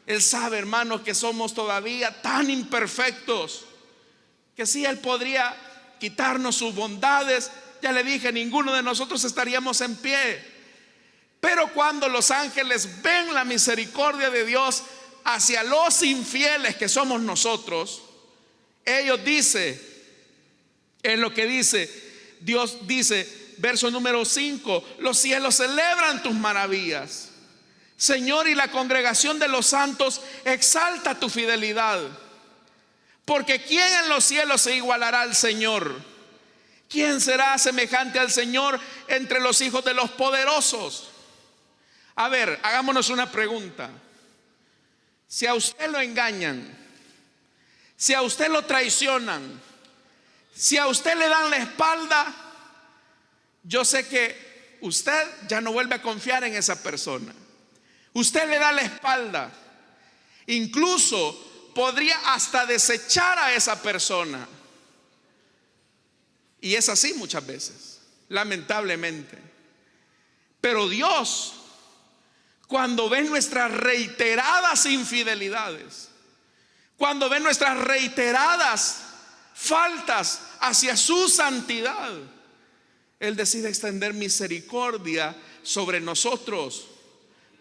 Él sabe, hermanos, que somos todavía tan imperfectos, que si Él podría quitarnos sus bondades, ya le dije, ninguno de nosotros estaríamos en pie. Pero cuando los ángeles ven la misericordia de Dios hacia los infieles que somos nosotros, ellos dicen, es lo que dice, Dios dice: verso número 5, los cielos celebran tus maravillas, Señor, y la congregación de los santos exalta tu fidelidad. Porque ¿quién en los cielos se igualará al Señor? ¿Quién será semejante al Señor entre los hijos de los poderosos? A ver, hagámonos una pregunta. Si a usted lo engañan, si a usted lo traicionan, si a usted le dan la espalda, yo sé que usted ya no vuelve a confiar en esa persona. Usted le da la espalda, incluso podría hasta desechar a esa persona. Y es así muchas veces, lamentablemente. Pero Dios, cuando ve nuestras reiteradas infidelidades, cuando ve nuestras reiteradas faltas hacia su santidad, Él decide extender misericordia sobre nosotros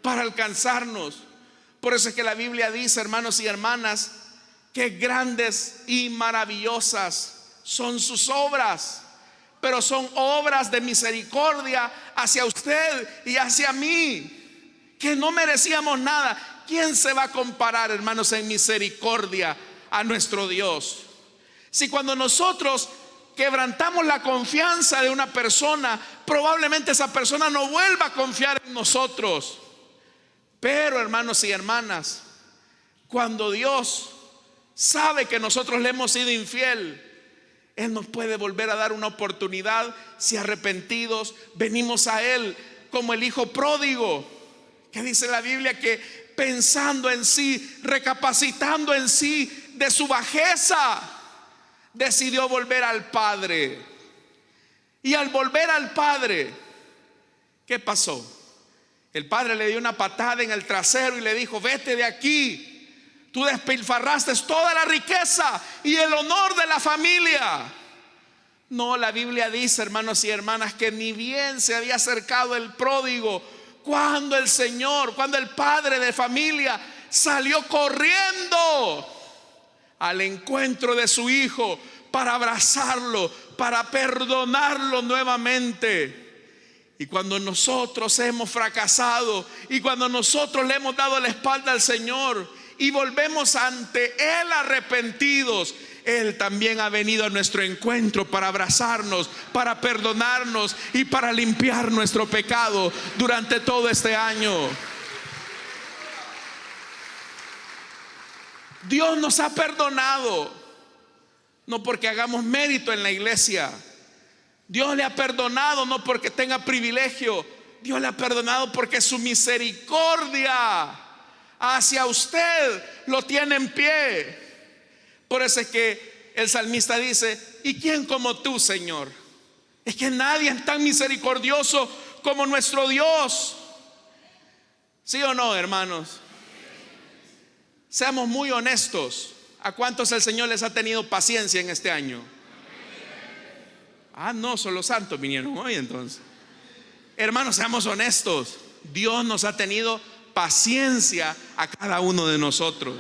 para alcanzarnos. Por eso es que la Biblia dice, hermanos y hermanas, que grandes y maravillosas son sus obras, pero son obras de misericordia hacia usted y hacia mí, que no merecíamos nada. ¿Quién se va a comparar, hermanos, en misericordia a nuestro Dios? Si cuando nosotros quebrantamos la confianza de una persona, probablemente esa persona no vuelva a confiar en nosotros. Pero, hermanos y hermanas, cuando Dios sabe que nosotros le hemos sido infiel, Él nos puede volver a dar una oportunidad si arrepentidos venimos a Él, como el hijo pródigo, que dice la Biblia que pensando en sí, recapacitando en sí de su bajeza, decidió volver al Padre. Y al volver al Padre, ¿qué pasó? El padre le dio una patada en el trasero y le dijo: vete de aquí, tú despilfarraste toda la riqueza y el honor de la familia. No, la Biblia dice, hermanos y hermanas, que ni bien se había acercado el pródigo cuando el Señor, cuando el padre de familia salió corriendo al encuentro de su hijo para abrazarlo, para perdonarlo nuevamente. Y cuando nosotros hemos fracasado y cuando nosotros le hemos dado la espalda al Señor y volvemos ante Él arrepentidos, Él también ha venido a nuestro encuentro para abrazarnos, para perdonarnos y para limpiar nuestro pecado durante todo este año. Dios nos ha perdonado, no porque hagamos mérito en la iglesia. Dios le ha perdonado no porque tenga privilegio. Dios le ha perdonado porque su misericordia hacia usted lo tiene en pie. Por eso es que el salmista dice: ¿y quién como tú, Señor? Es que nadie es tan misericordioso como nuestro Dios. ¿Sí o no, hermanos? Seamos muy honestos. ¿A cuántos el Señor les ha tenido paciencia en este año? Ah, no, solo los santos vinieron hoy entonces. Hermanos, seamos honestos. Dios nos ha tenido paciencia a cada uno de nosotros.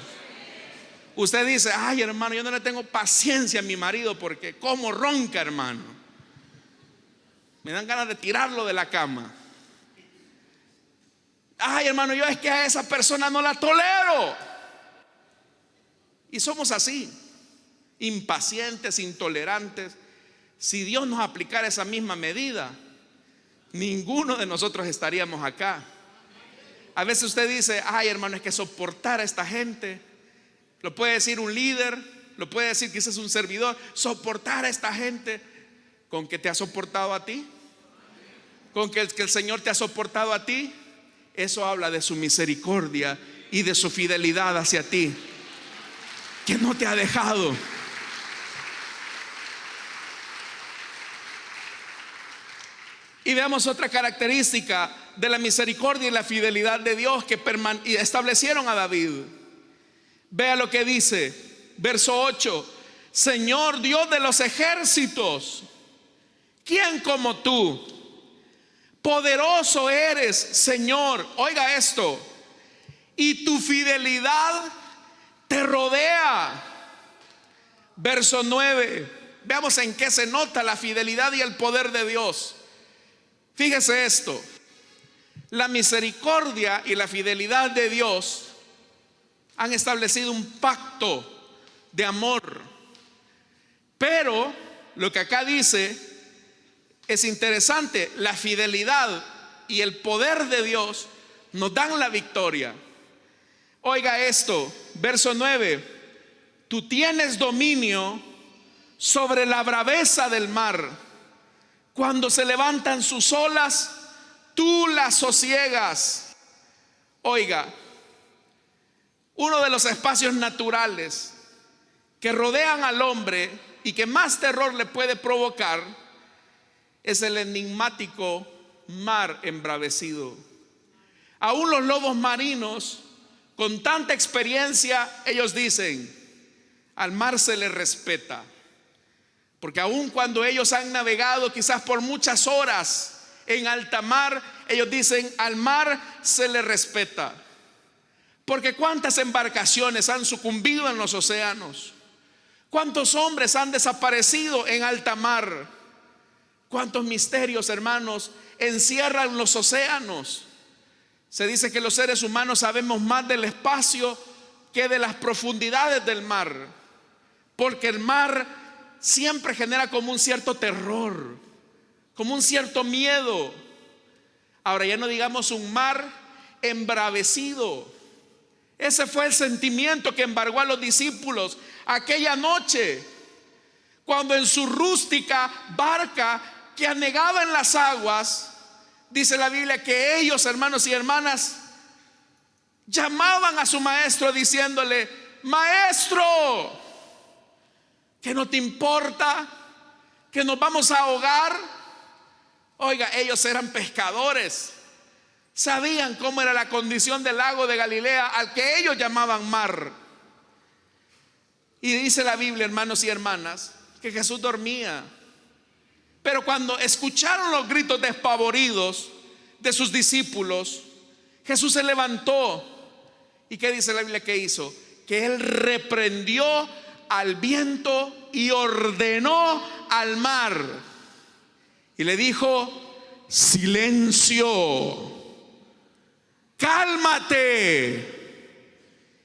Usted dice: ay, hermano, yo no le tengo paciencia a mi marido porque como ronca, hermano. Me dan ganas de tirarlo de la cama. Ay, hermano, yo es que a esa persona no la tolero. Y somos así, impacientes, intolerantes. Si Dios nos aplicara esa misma medida, ninguno de nosotros estaríamos acá. A veces usted dice: ay, hermano, es que soportar a esta gente. Lo puede decir un líder, lo puede decir quizás un servidor. Soportar a esta gente. ¿Con qué te ha soportado a ti? ¿Con que el Señor te ha soportado a ti? Eso habla de su misericordia y de su fidelidad hacia ti, que no te ha dejado. Y veamos otra característica de la misericordia y la fidelidad de Dios que establecieron a David. Vea lo que dice, verso 8: Señor Dios de los ejércitos, ¿quién como tú? Poderoso eres, Señor. Oiga esto: y tu fidelidad te rodea. Verso 9. Veamos en qué se nota la fidelidad y el poder de Dios. Fíjese esto: la misericordia y la fidelidad de Dios han establecido un pacto de amor. Pero lo que acá dice es interesante: la fidelidad y el poder de Dios nos dan la victoria. Oiga esto, verso 9: tú tienes dominio sobre la braveza del mar. Cuando se levantan sus olas, tú las sosiegas. Oiga, uno de los espacios naturales que rodean al hombre y que más terror le puede provocar es el enigmático mar embravecido. Aún los lobos marinos, con tanta experiencia, ellos dicen: al mar se le respeta. Porque aun cuando ellos han navegado quizás por muchas horas en alta mar, ellos dicen: al mar se le respeta. Porque cuántas embarcaciones han sucumbido en los océanos, cuántos hombres han desaparecido en alta mar, cuántos misterios, hermanos, encierran los océanos. Se dice que los seres humanos sabemos más del espacio que de las profundidades del mar, porque el mar siempre genera como un cierto terror, como un cierto miedo. Ahora ya no digamos un mar embravecido. Ese fue el sentimiento que embargó a los discípulos aquella noche, cuando en su rústica barca que anegaba en las aguas, dice la Biblia que ellos, hermanos y hermanas, llamaban a su maestro diciéndole: maestro, ¿que no te importa que nos vamos a ahogar? Oiga, ellos eran pescadores, sabían cómo era la condición del lago de Galilea, al que ellos llamaban mar. Y dice la Biblia, hermanos y hermanas, que Jesús dormía. Pero cuando escucharon los gritos despavoridos de sus discípulos, Jesús se levantó. ¿Y qué dice la Biblia que hizo? Que Él reprendió al viento y ordenó al mar y le dijo: silencio, cálmate.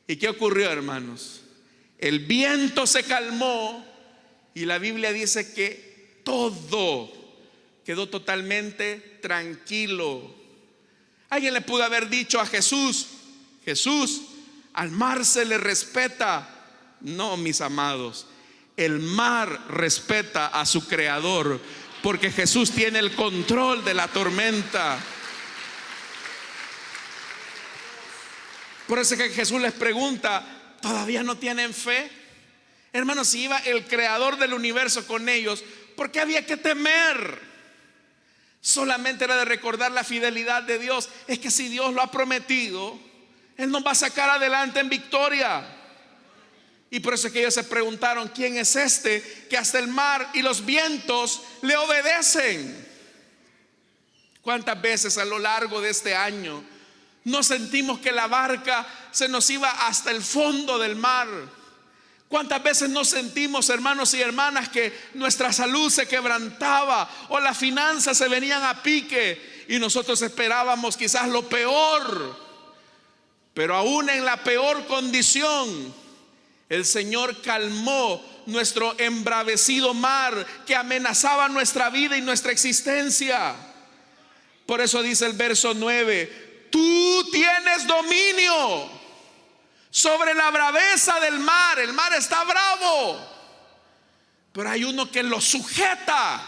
¿Y qué ocurrió, hermanos? El viento se calmó y la Biblia dice que todo quedó totalmente tranquilo. Alguien le pudo haber dicho a Jesús: Jesús, al mar se le respeta. No, mis amados, el mar respeta a su creador, porque Jesús tiene el control de la tormenta. Por eso es que Jesús les pregunta: ¿todavía no tienen fe? Hermanos, si iba el creador del universo con ellos, ¿por qué había que temer? Solamente era de recordar la fidelidad de Dios. Es que si Dios lo ha prometido, Él nos va a sacar adelante en victoria. Y por eso es que ellos se preguntaron: ¿quién es este que hasta el mar y los vientos le obedecen? ¿Cuántas veces a lo largo de este año no sentimos que la barca se nos iba hasta el fondo del mar? ¿Cuántas veces nos sentimos, hermanos y hermanas, que nuestra salud se quebrantaba o las finanzas se venían a pique y nosotros esperábamos quizás lo peor? Pero aún en la peor condición, el Señor calmó nuestro embravecido mar que amenazaba nuestra vida y nuestra existencia. Por eso dice el verso 9: tú tienes dominio sobre la braveza del mar. El mar está bravo, pero hay uno que lo sujeta,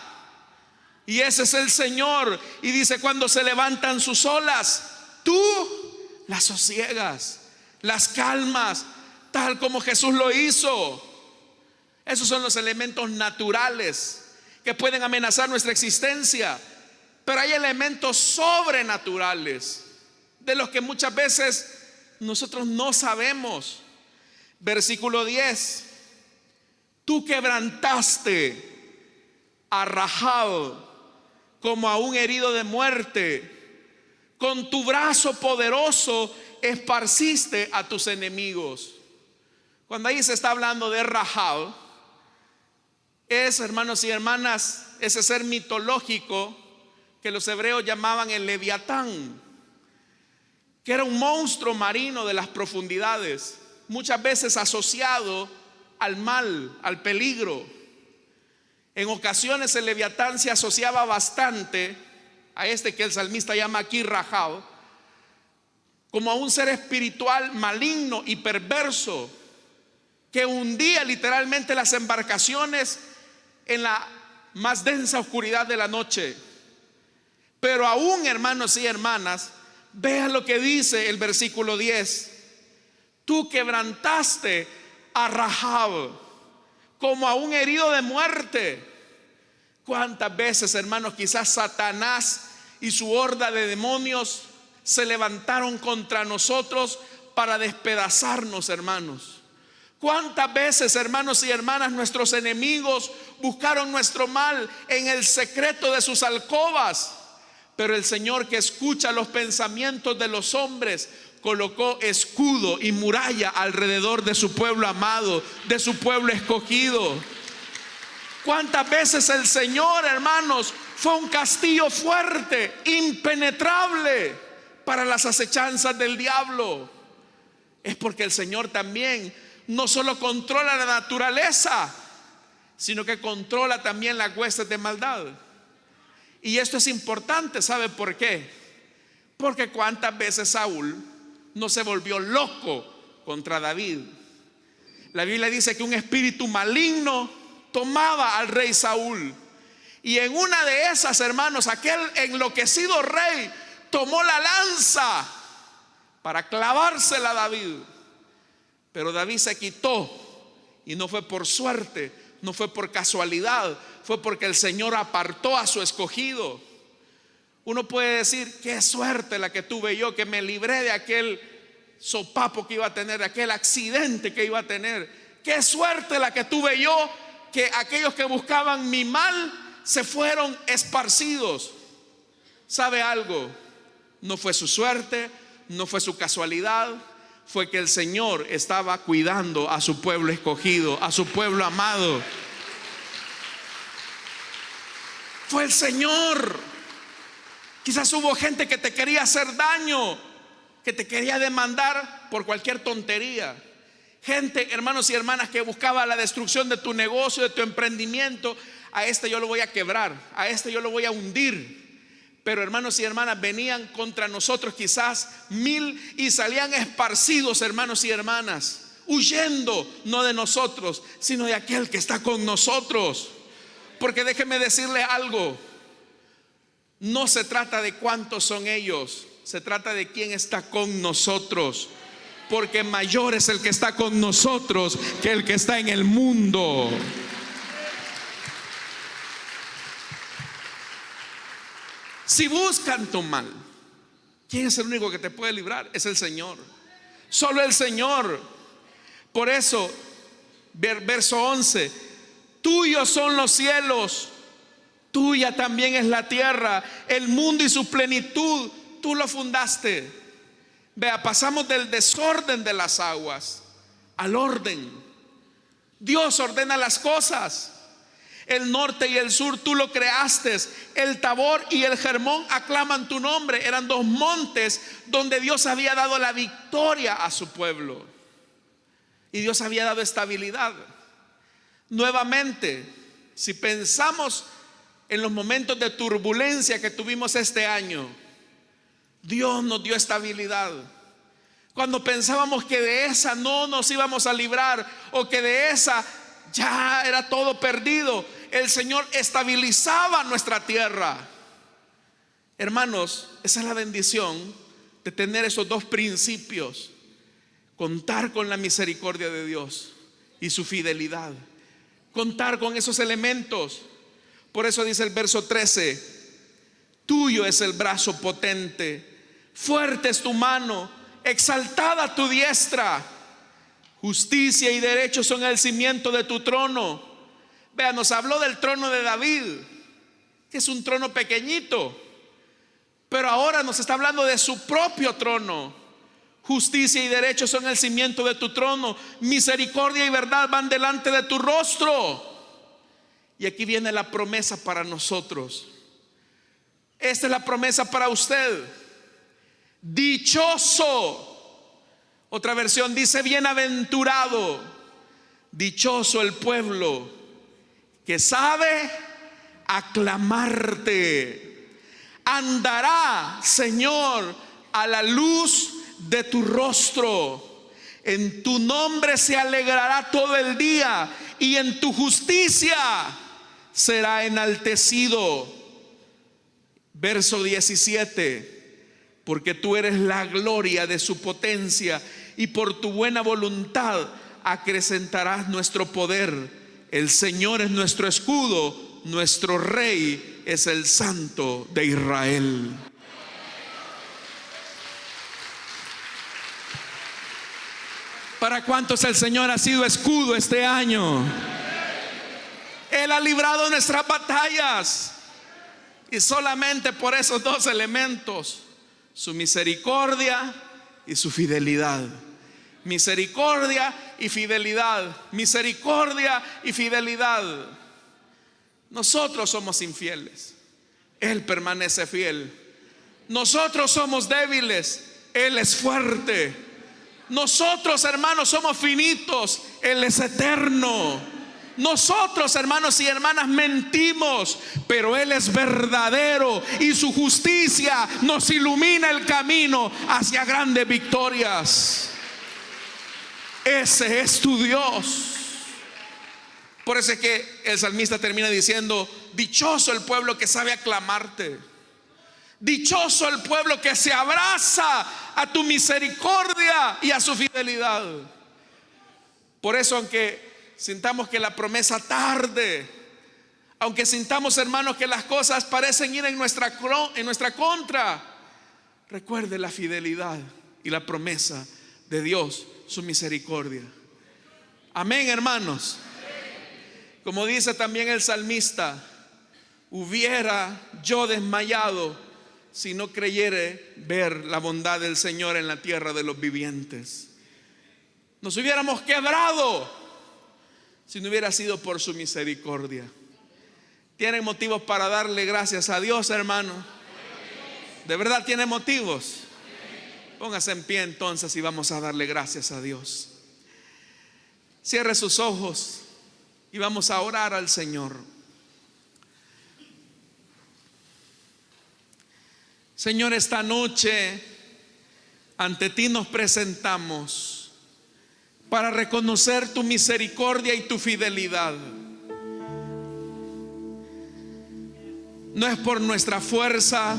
y ese es el Señor. Y dice: cuando se levantan sus olas, tú las sosiegas, las calmas, tal como Jesús lo hizo. Esos son los elementos naturales que pueden amenazar nuestra existencia. Pero hay elementos sobrenaturales de los que muchas veces nosotros no sabemos. Versículo 10: tú quebrantaste a Rahab como a un herido de muerte, con tu brazo poderoso esparciste a tus enemigos. Cuando ahí se está hablando de Rahab, es, hermanos y hermanas, ese ser mitológico que los hebreos llamaban el Leviatán, que era un monstruo marino de las profundidades, muchas veces asociado al mal, al peligro. En ocasiones el Leviatán se asociaba bastante a este que el salmista llama aquí Rahab, como a un ser espiritual maligno y perverso que hundía literalmente las embarcaciones en la más densa oscuridad de la noche. Pero aún, hermanos y hermanas, vean lo que dice el versículo 10: tú quebrantaste a Rahab como a un herido de muerte. ¿Cuántas veces, hermanos, quizás Satanás y su horda de demonios se levantaron contra nosotros para despedazarnos, hermanos? ¿Cuántas veces, hermanos y hermanas, nuestros enemigos buscaron nuestro mal en el secreto de sus alcobas? Pero el Señor, que escucha los pensamientos de los hombres, colocó escudo y muralla alrededor de su pueblo amado, de su pueblo escogido. ¿Cuántas veces el Señor, hermanos, fue un castillo fuerte, impenetrable para las acechanzas del diablo? Es porque el Señor también no solo controla la naturaleza, sino que controla también las huestes de maldad. Y esto es importante, ¿sabe por qué? Porque cuántas veces Saúl no se volvió loco contra David. La Biblia dice que un espíritu maligno tomaba al rey Saúl, y en una de esas, hermanos, aquel enloquecido rey tomó la lanza para clavársela a David. Pero David se quitó, y no fue por suerte, no fue por casualidad, fue porque el Señor apartó a su escogido. Uno puede decir: qué suerte la que tuve yo, que me libré de aquel sopapo que iba a tener, de aquel accidente que iba a tener. Qué suerte la que tuve yo, que aquellos que buscaban mi mal se fueron esparcidos. ¿Sabe algo? No fue su suerte, no fue su casualidad, fue que el Señor estaba cuidando a su pueblo escogido, a su pueblo amado. Fue el Señor. Quizás hubo gente que te quería hacer daño, que te quería demandar por cualquier tontería. Gente, hermanos y hermanas, que buscaba la destrucción de tu negocio, de tu emprendimiento. A este yo lo voy a quebrar, a este yo lo voy a hundir. Pero, hermanos y hermanas, venían contra nosotros quizás 1000 y salían esparcidos, hermanos y hermanas, huyendo no de nosotros, sino de aquel que está con nosotros. Porque déjeme decirle algo: no se trata de cuántos son ellos, se trata de quién está con nosotros. Porque mayor es el que está con nosotros que el que está en el mundo. Si buscan tu mal, ¿quién es el único que te puede librar? Es el Señor. Solo el Señor. Por eso, verso 11: tuyos son los cielos, tuya también es la tierra, el mundo y su plenitud, tú lo fundaste. Vea, pasamos del desorden de las aguas al orden. Dios ordena las cosas. El norte y el sur tú lo creaste. El Tabor y el Hermón aclaman tu nombre. Eran dos montes donde Dios había dado la victoria a su pueblo, y Dios había dado estabilidad. Nuevamente, si pensamos en los momentos de turbulencia que tuvimos este año, Dios nos dio estabilidad. Cuando pensábamos que de esa no nos íbamos a librar, o que de esa ya era todo perdido, el Señor estabilizaba nuestra tierra. Hermanos, esa es la bendición de tener esos dos principios: contar con la misericordia de Dios y su fidelidad, contar con esos elementos. Por eso dice el verso 13: tuyo es el brazo potente, fuerte es tu mano, exaltada tu diestra. Justicia y derecho son el cimiento de tu trono. Vean, nos habló del trono de David, que es un trono pequeñito, pero ahora nos está hablando de su propio trono. Justicia y derecho son el cimiento de tu trono, misericordia y verdad van delante de tu rostro. Y aquí viene la promesa para nosotros. Esta es la promesa para usted. Dichoso. Otra versión dice bienaventurado. Dichoso el pueblo que sabe aclamarte. Andará, Señor, a la luz de tu rostro. En tu nombre se alegrará todo el día y en tu justicia será enaltecido. Verso 17. Porque tú eres la gloria de su potencia y por tu buena voluntad acrecentarás nuestro poder. El Señor es nuestro escudo, nuestro Rey es el Santo de Israel. ¿Para cuántos el Señor ha sido escudo este año? Él ha librado nuestras batallas. Y solamente por esos dos elementos, su misericordia y su fidelidad. Misericordia y fidelidad. Misericordia y fidelidad. Nosotros somos infieles, Él permanece fiel. Nosotros somos débiles, Él es fuerte. Nosotros, hermanos, somos finitos, Él es eterno. Nosotros, hermanos y hermanas, mentimos, pero Él es verdadero y su justicia nos ilumina el camino hacia grandes victorias. Ese es tu Dios. Por eso es que el salmista termina diciendo: dichoso el pueblo que sabe aclamarte. Dichoso el pueblo que se abraza a tu misericordia y a su fidelidad. Por eso, aunque sintamos que la promesa tarde, aunque sintamos, hermanos, que las cosas parecen ir en nuestra contra, recuerde la fidelidad y la promesa de Dios, su misericordia. Amén, hermanos. Como dice también el salmista: hubiera yo desmayado si no creyere ver la bondad del Señor en la tierra de los vivientes. Nos hubiéramos quebrado si no hubiera sido por su misericordia. ¿Tienen motivos para darle gracias a Dios, hermano? ¿De verdad tiene motivos? Póngase en pie entonces y vamos a darle gracias a Dios. Cierre sus ojos y vamos a orar al Señor. Señor, esta noche ante ti nos presentamos para reconocer tu misericordia y tu fidelidad. No es por nuestra fuerza,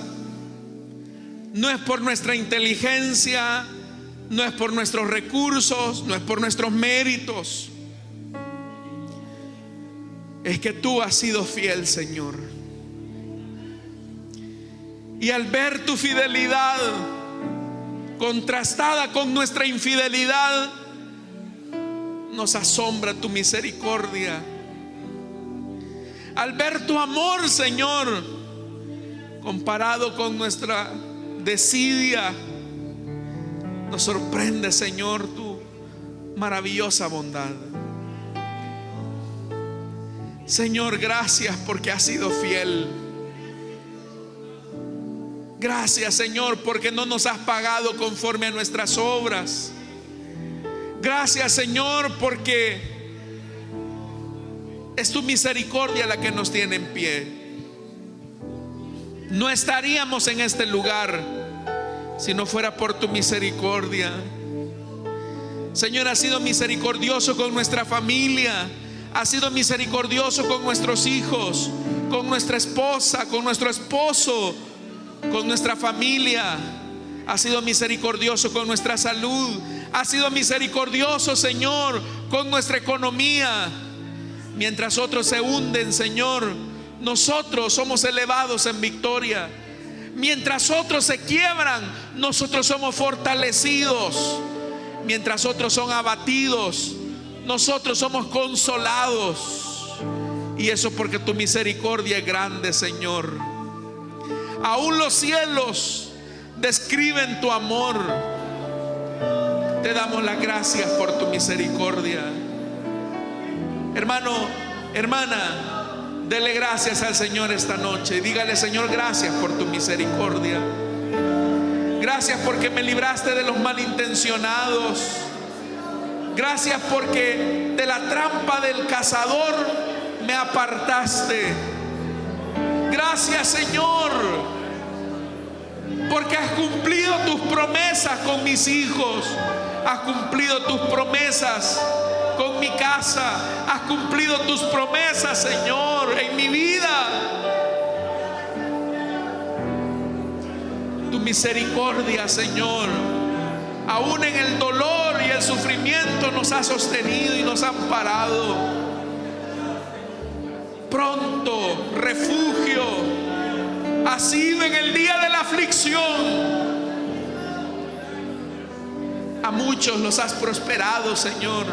no es por nuestra inteligencia, no es por nuestros recursos, no es por nuestros méritos. Es que tú has sido fiel, Señor. Y al ver tu fidelidad contrastada con nuestra infidelidad, nos asombra tu misericordia. Al ver tu amor, Señor, comparado con nuestra desidia, nos sorprende, Señor, tu maravillosa bondad. Señor, gracias porque has sido fiel. Gracias, Señor, porque no nos has pagado conforme a nuestras obras. Gracias, Señor, porque es tu misericordia la que nos tiene en pie. No estaríamos en este lugar si no fuera por tu misericordia. Señor, has sido misericordioso con nuestra familia. Has sido misericordioso con nuestros hijos, con nuestra esposa, con nuestro esposo, con nuestra familia. Has sido misericordioso con nuestra salud. Has sido misericordioso, Señor, con nuestra economía. Mientras otros se hunden, Señor, nosotros somos elevados en victoria. Mientras otros se quiebran, nosotros somos fortalecidos. Mientras otros son abatidos, nosotros somos consolados. Y eso porque tu misericordia es grande, Señor. Aún los cielos describen tu amor. Te damos las gracias por tu misericordia. Hermano, hermana, Dele gracias al Señor esta noche. Dígale: Señor, gracias por tu misericordia. Gracias porque me libraste de los malintencionados. Gracias porque de la trampa del cazador me apartaste. Gracias, Señor, porque has cumplido tus promesas con mis hijos. Has cumplido tus promesas con mi casa. Has cumplido tus promesas, Señor, en mi vida. Tu misericordia, Señor, aún en el dolor y el sufrimiento, nos ha sostenido y nos ha amparado. Pronto, refugio, ha sido en el día de la aflicción. A muchos los has prosperado, Señor.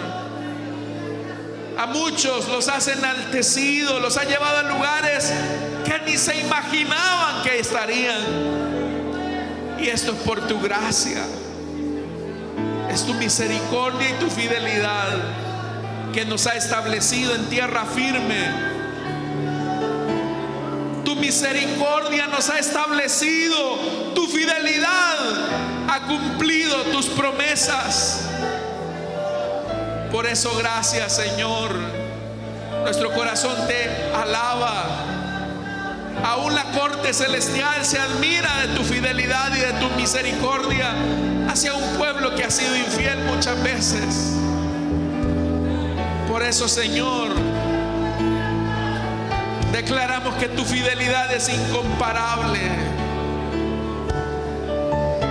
A muchos los has enaltecido, los has llevado a lugares que ni se imaginaban que estarían. Y esto es por tu gracia. Es tu misericordia y tu fidelidad que nos ha establecido en tierra firme. Tu misericordia nos ha establecido, tu fidelidad ha cumplido tus promesas. Por eso, gracias, Señor. Nuestro corazón te alaba. Aún la corte celestial se admira de tu fidelidad y de tu misericordia hacia un pueblo que ha sido infiel muchas veces. Por eso, Señor, declaramos que tu fidelidad es incomparable.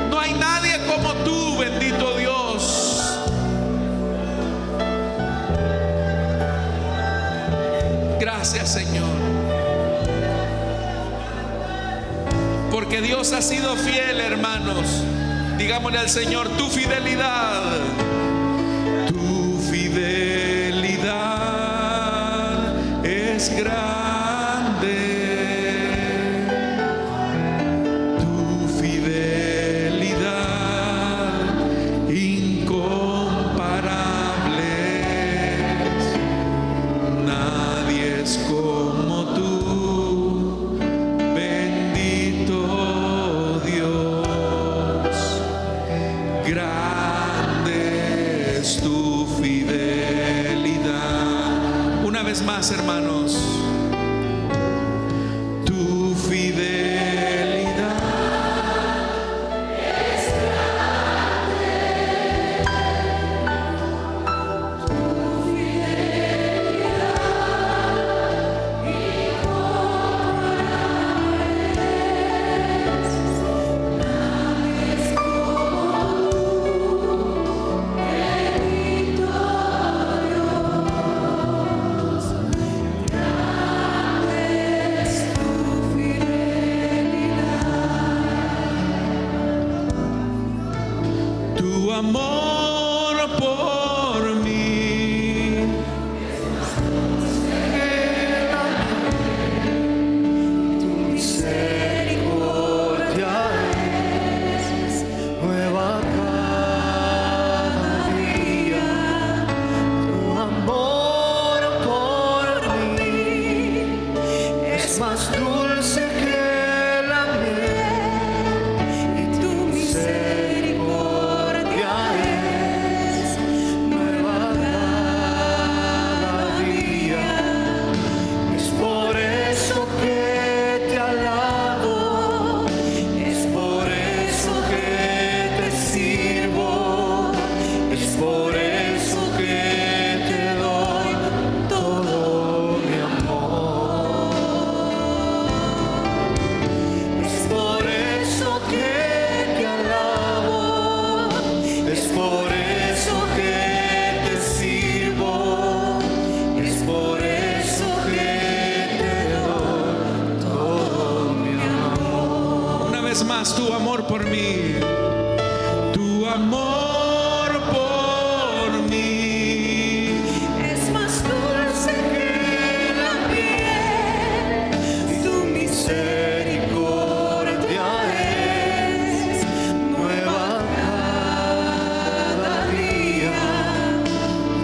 No hay nadie como tú, bendito Dios. Gracias, Señor, porque Dios ha sido fiel, hermanos. Digámosle al Señor: tu fidelidad, tu fidelidad es grande, tu fidelidad incomparable. Nadie es como tú, bendito Dios. Grande es tu fidelidad. Una vez más, hermanos, tu fidelidad es grande, tu fidelidad tu amor por mí. Tu misericordia es nueva cada día. Tu amor por mí es más dulce que la miel, y tu misericordia es nueva cada día. Es por eso que te alabo, es por eso que te sirvo, es por eso que te doy todo mi amor. Es por eso que te alabo, es por eso que te sirvo, es por eso que te doy todo mi amor. Una vez más, tu amor por mí, tu amor por mí. Es más dulce que la miel, y tu misericordia es nueva cada día.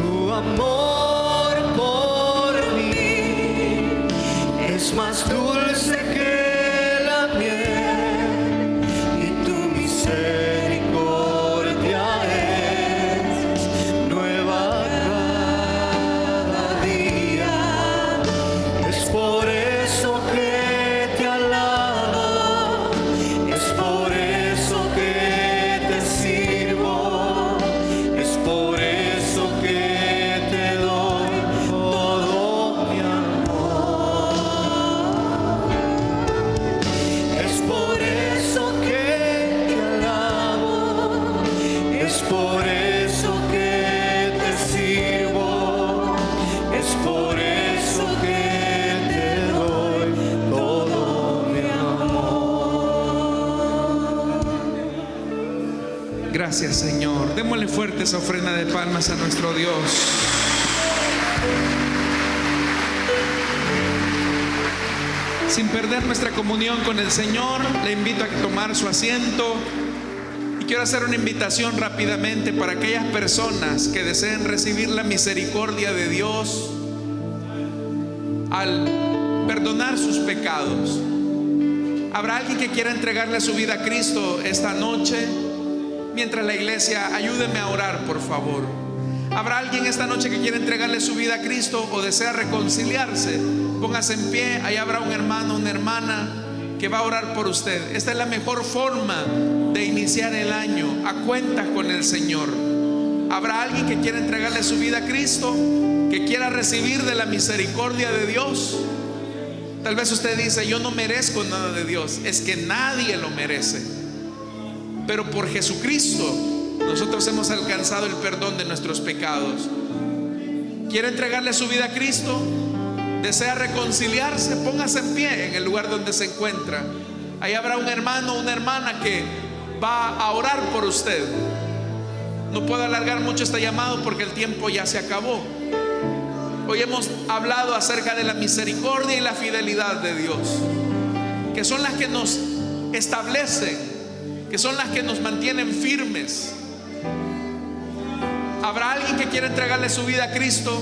Tu amor por mí Gracias, Señor. Démosle fuerte esa ofrenda de palmas a nuestro Dios. Sin perder nuestra comunión con el Señor, le invito a tomar su asiento. Y quiero hacer una invitación rápidamente para aquellas personas que deseen recibir la misericordia de Dios al perdonar sus pecados. ¿Habrá alguien que quiera entregarle su vida a Cristo esta noche? Mientras la iglesia, ayúdeme a orar, por favor. ¿Habrá alguien esta noche que quiera entregarle su vida a Cristo o desea reconciliarse? Póngase en pie. Ahí habrá un hermano, una hermana que va a orar por usted. Esta es la mejor forma de iniciar el año, a cuentas con el Señor. ¿Habrá alguien que quiera entregarle su vida a Cristo, que quiera recibir de la misericordia de Dios? Tal vez usted dice: yo no merezco nada de Dios. Es que nadie lo merece, pero por Jesucristo nosotros hemos alcanzado el perdón de nuestros pecados. ¿Quiere entregarle su vida a Cristo? ¿Desea reconciliarse? Póngase en pie en el lugar donde se encuentra. Ahí habrá un hermano o una hermana que va a orar por usted. No puedo alargar mucho este llamado porque el tiempo ya se acabó. Hoy hemos hablado acerca de la misericordia y la fidelidad de Dios, que son las que nos establecen, que son las que nos mantienen firmes. ¿Habrá alguien que quiera entregarle su vida a Cristo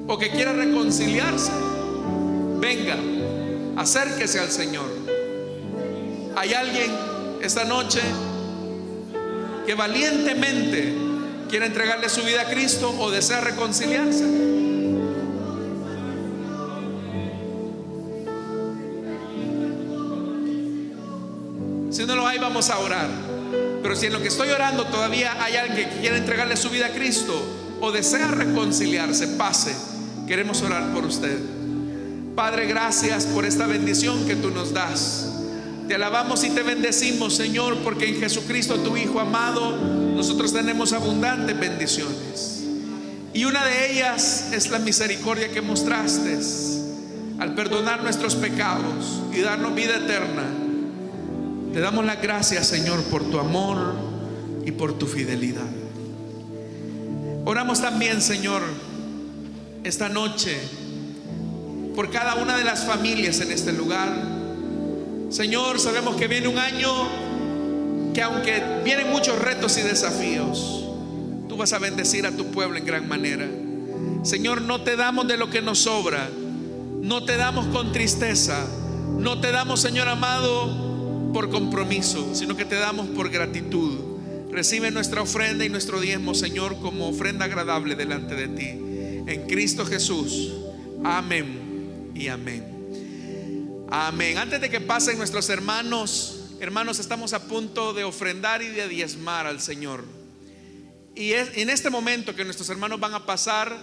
o que quiera reconciliarse? Venga, acérquese al Señor. ¿Hay alguien esta noche que valientemente quiere entregarle su vida a Cristo o desea reconciliarse? Si no lo hay, vamos a orar. Pero si en lo que estoy orando todavía hay alguien que quiere entregarle su vida a Cristo o desea reconciliarse, pase. Queremos orar por usted. Padre, gracias por esta bendición que tú nos das. Te alabamos y te bendecimos, Señor, porque en Jesucristo, tu Hijo amado, nosotros tenemos abundantes bendiciones. Y una de ellas es la misericordia que mostraste al perdonar nuestros pecados y darnos vida eterna. Te damos las gracias, Señor, por tu amor y por tu fidelidad. Oramos también, Señor, esta noche por cada una de las familias en este lugar. Señor, sabemos que viene un año que, aunque vienen muchos retos y desafíos, tú vas a bendecir a tu pueblo en gran manera. Señor, no te damos de lo que nos sobra, no te damos con tristeza, no te damos, Señor amado, por compromiso, sino que te damos por gratitud. Recibe nuestra ofrenda y nuestro diezmo, Señor, como ofrenda agradable delante de ti. En Cristo Jesús. Amén y amén. Amén. Antes de que pasen nuestros hermanos, estamos a punto de ofrendar y de diezmar al Señor. Y en este momento que nuestros hermanos van a pasar,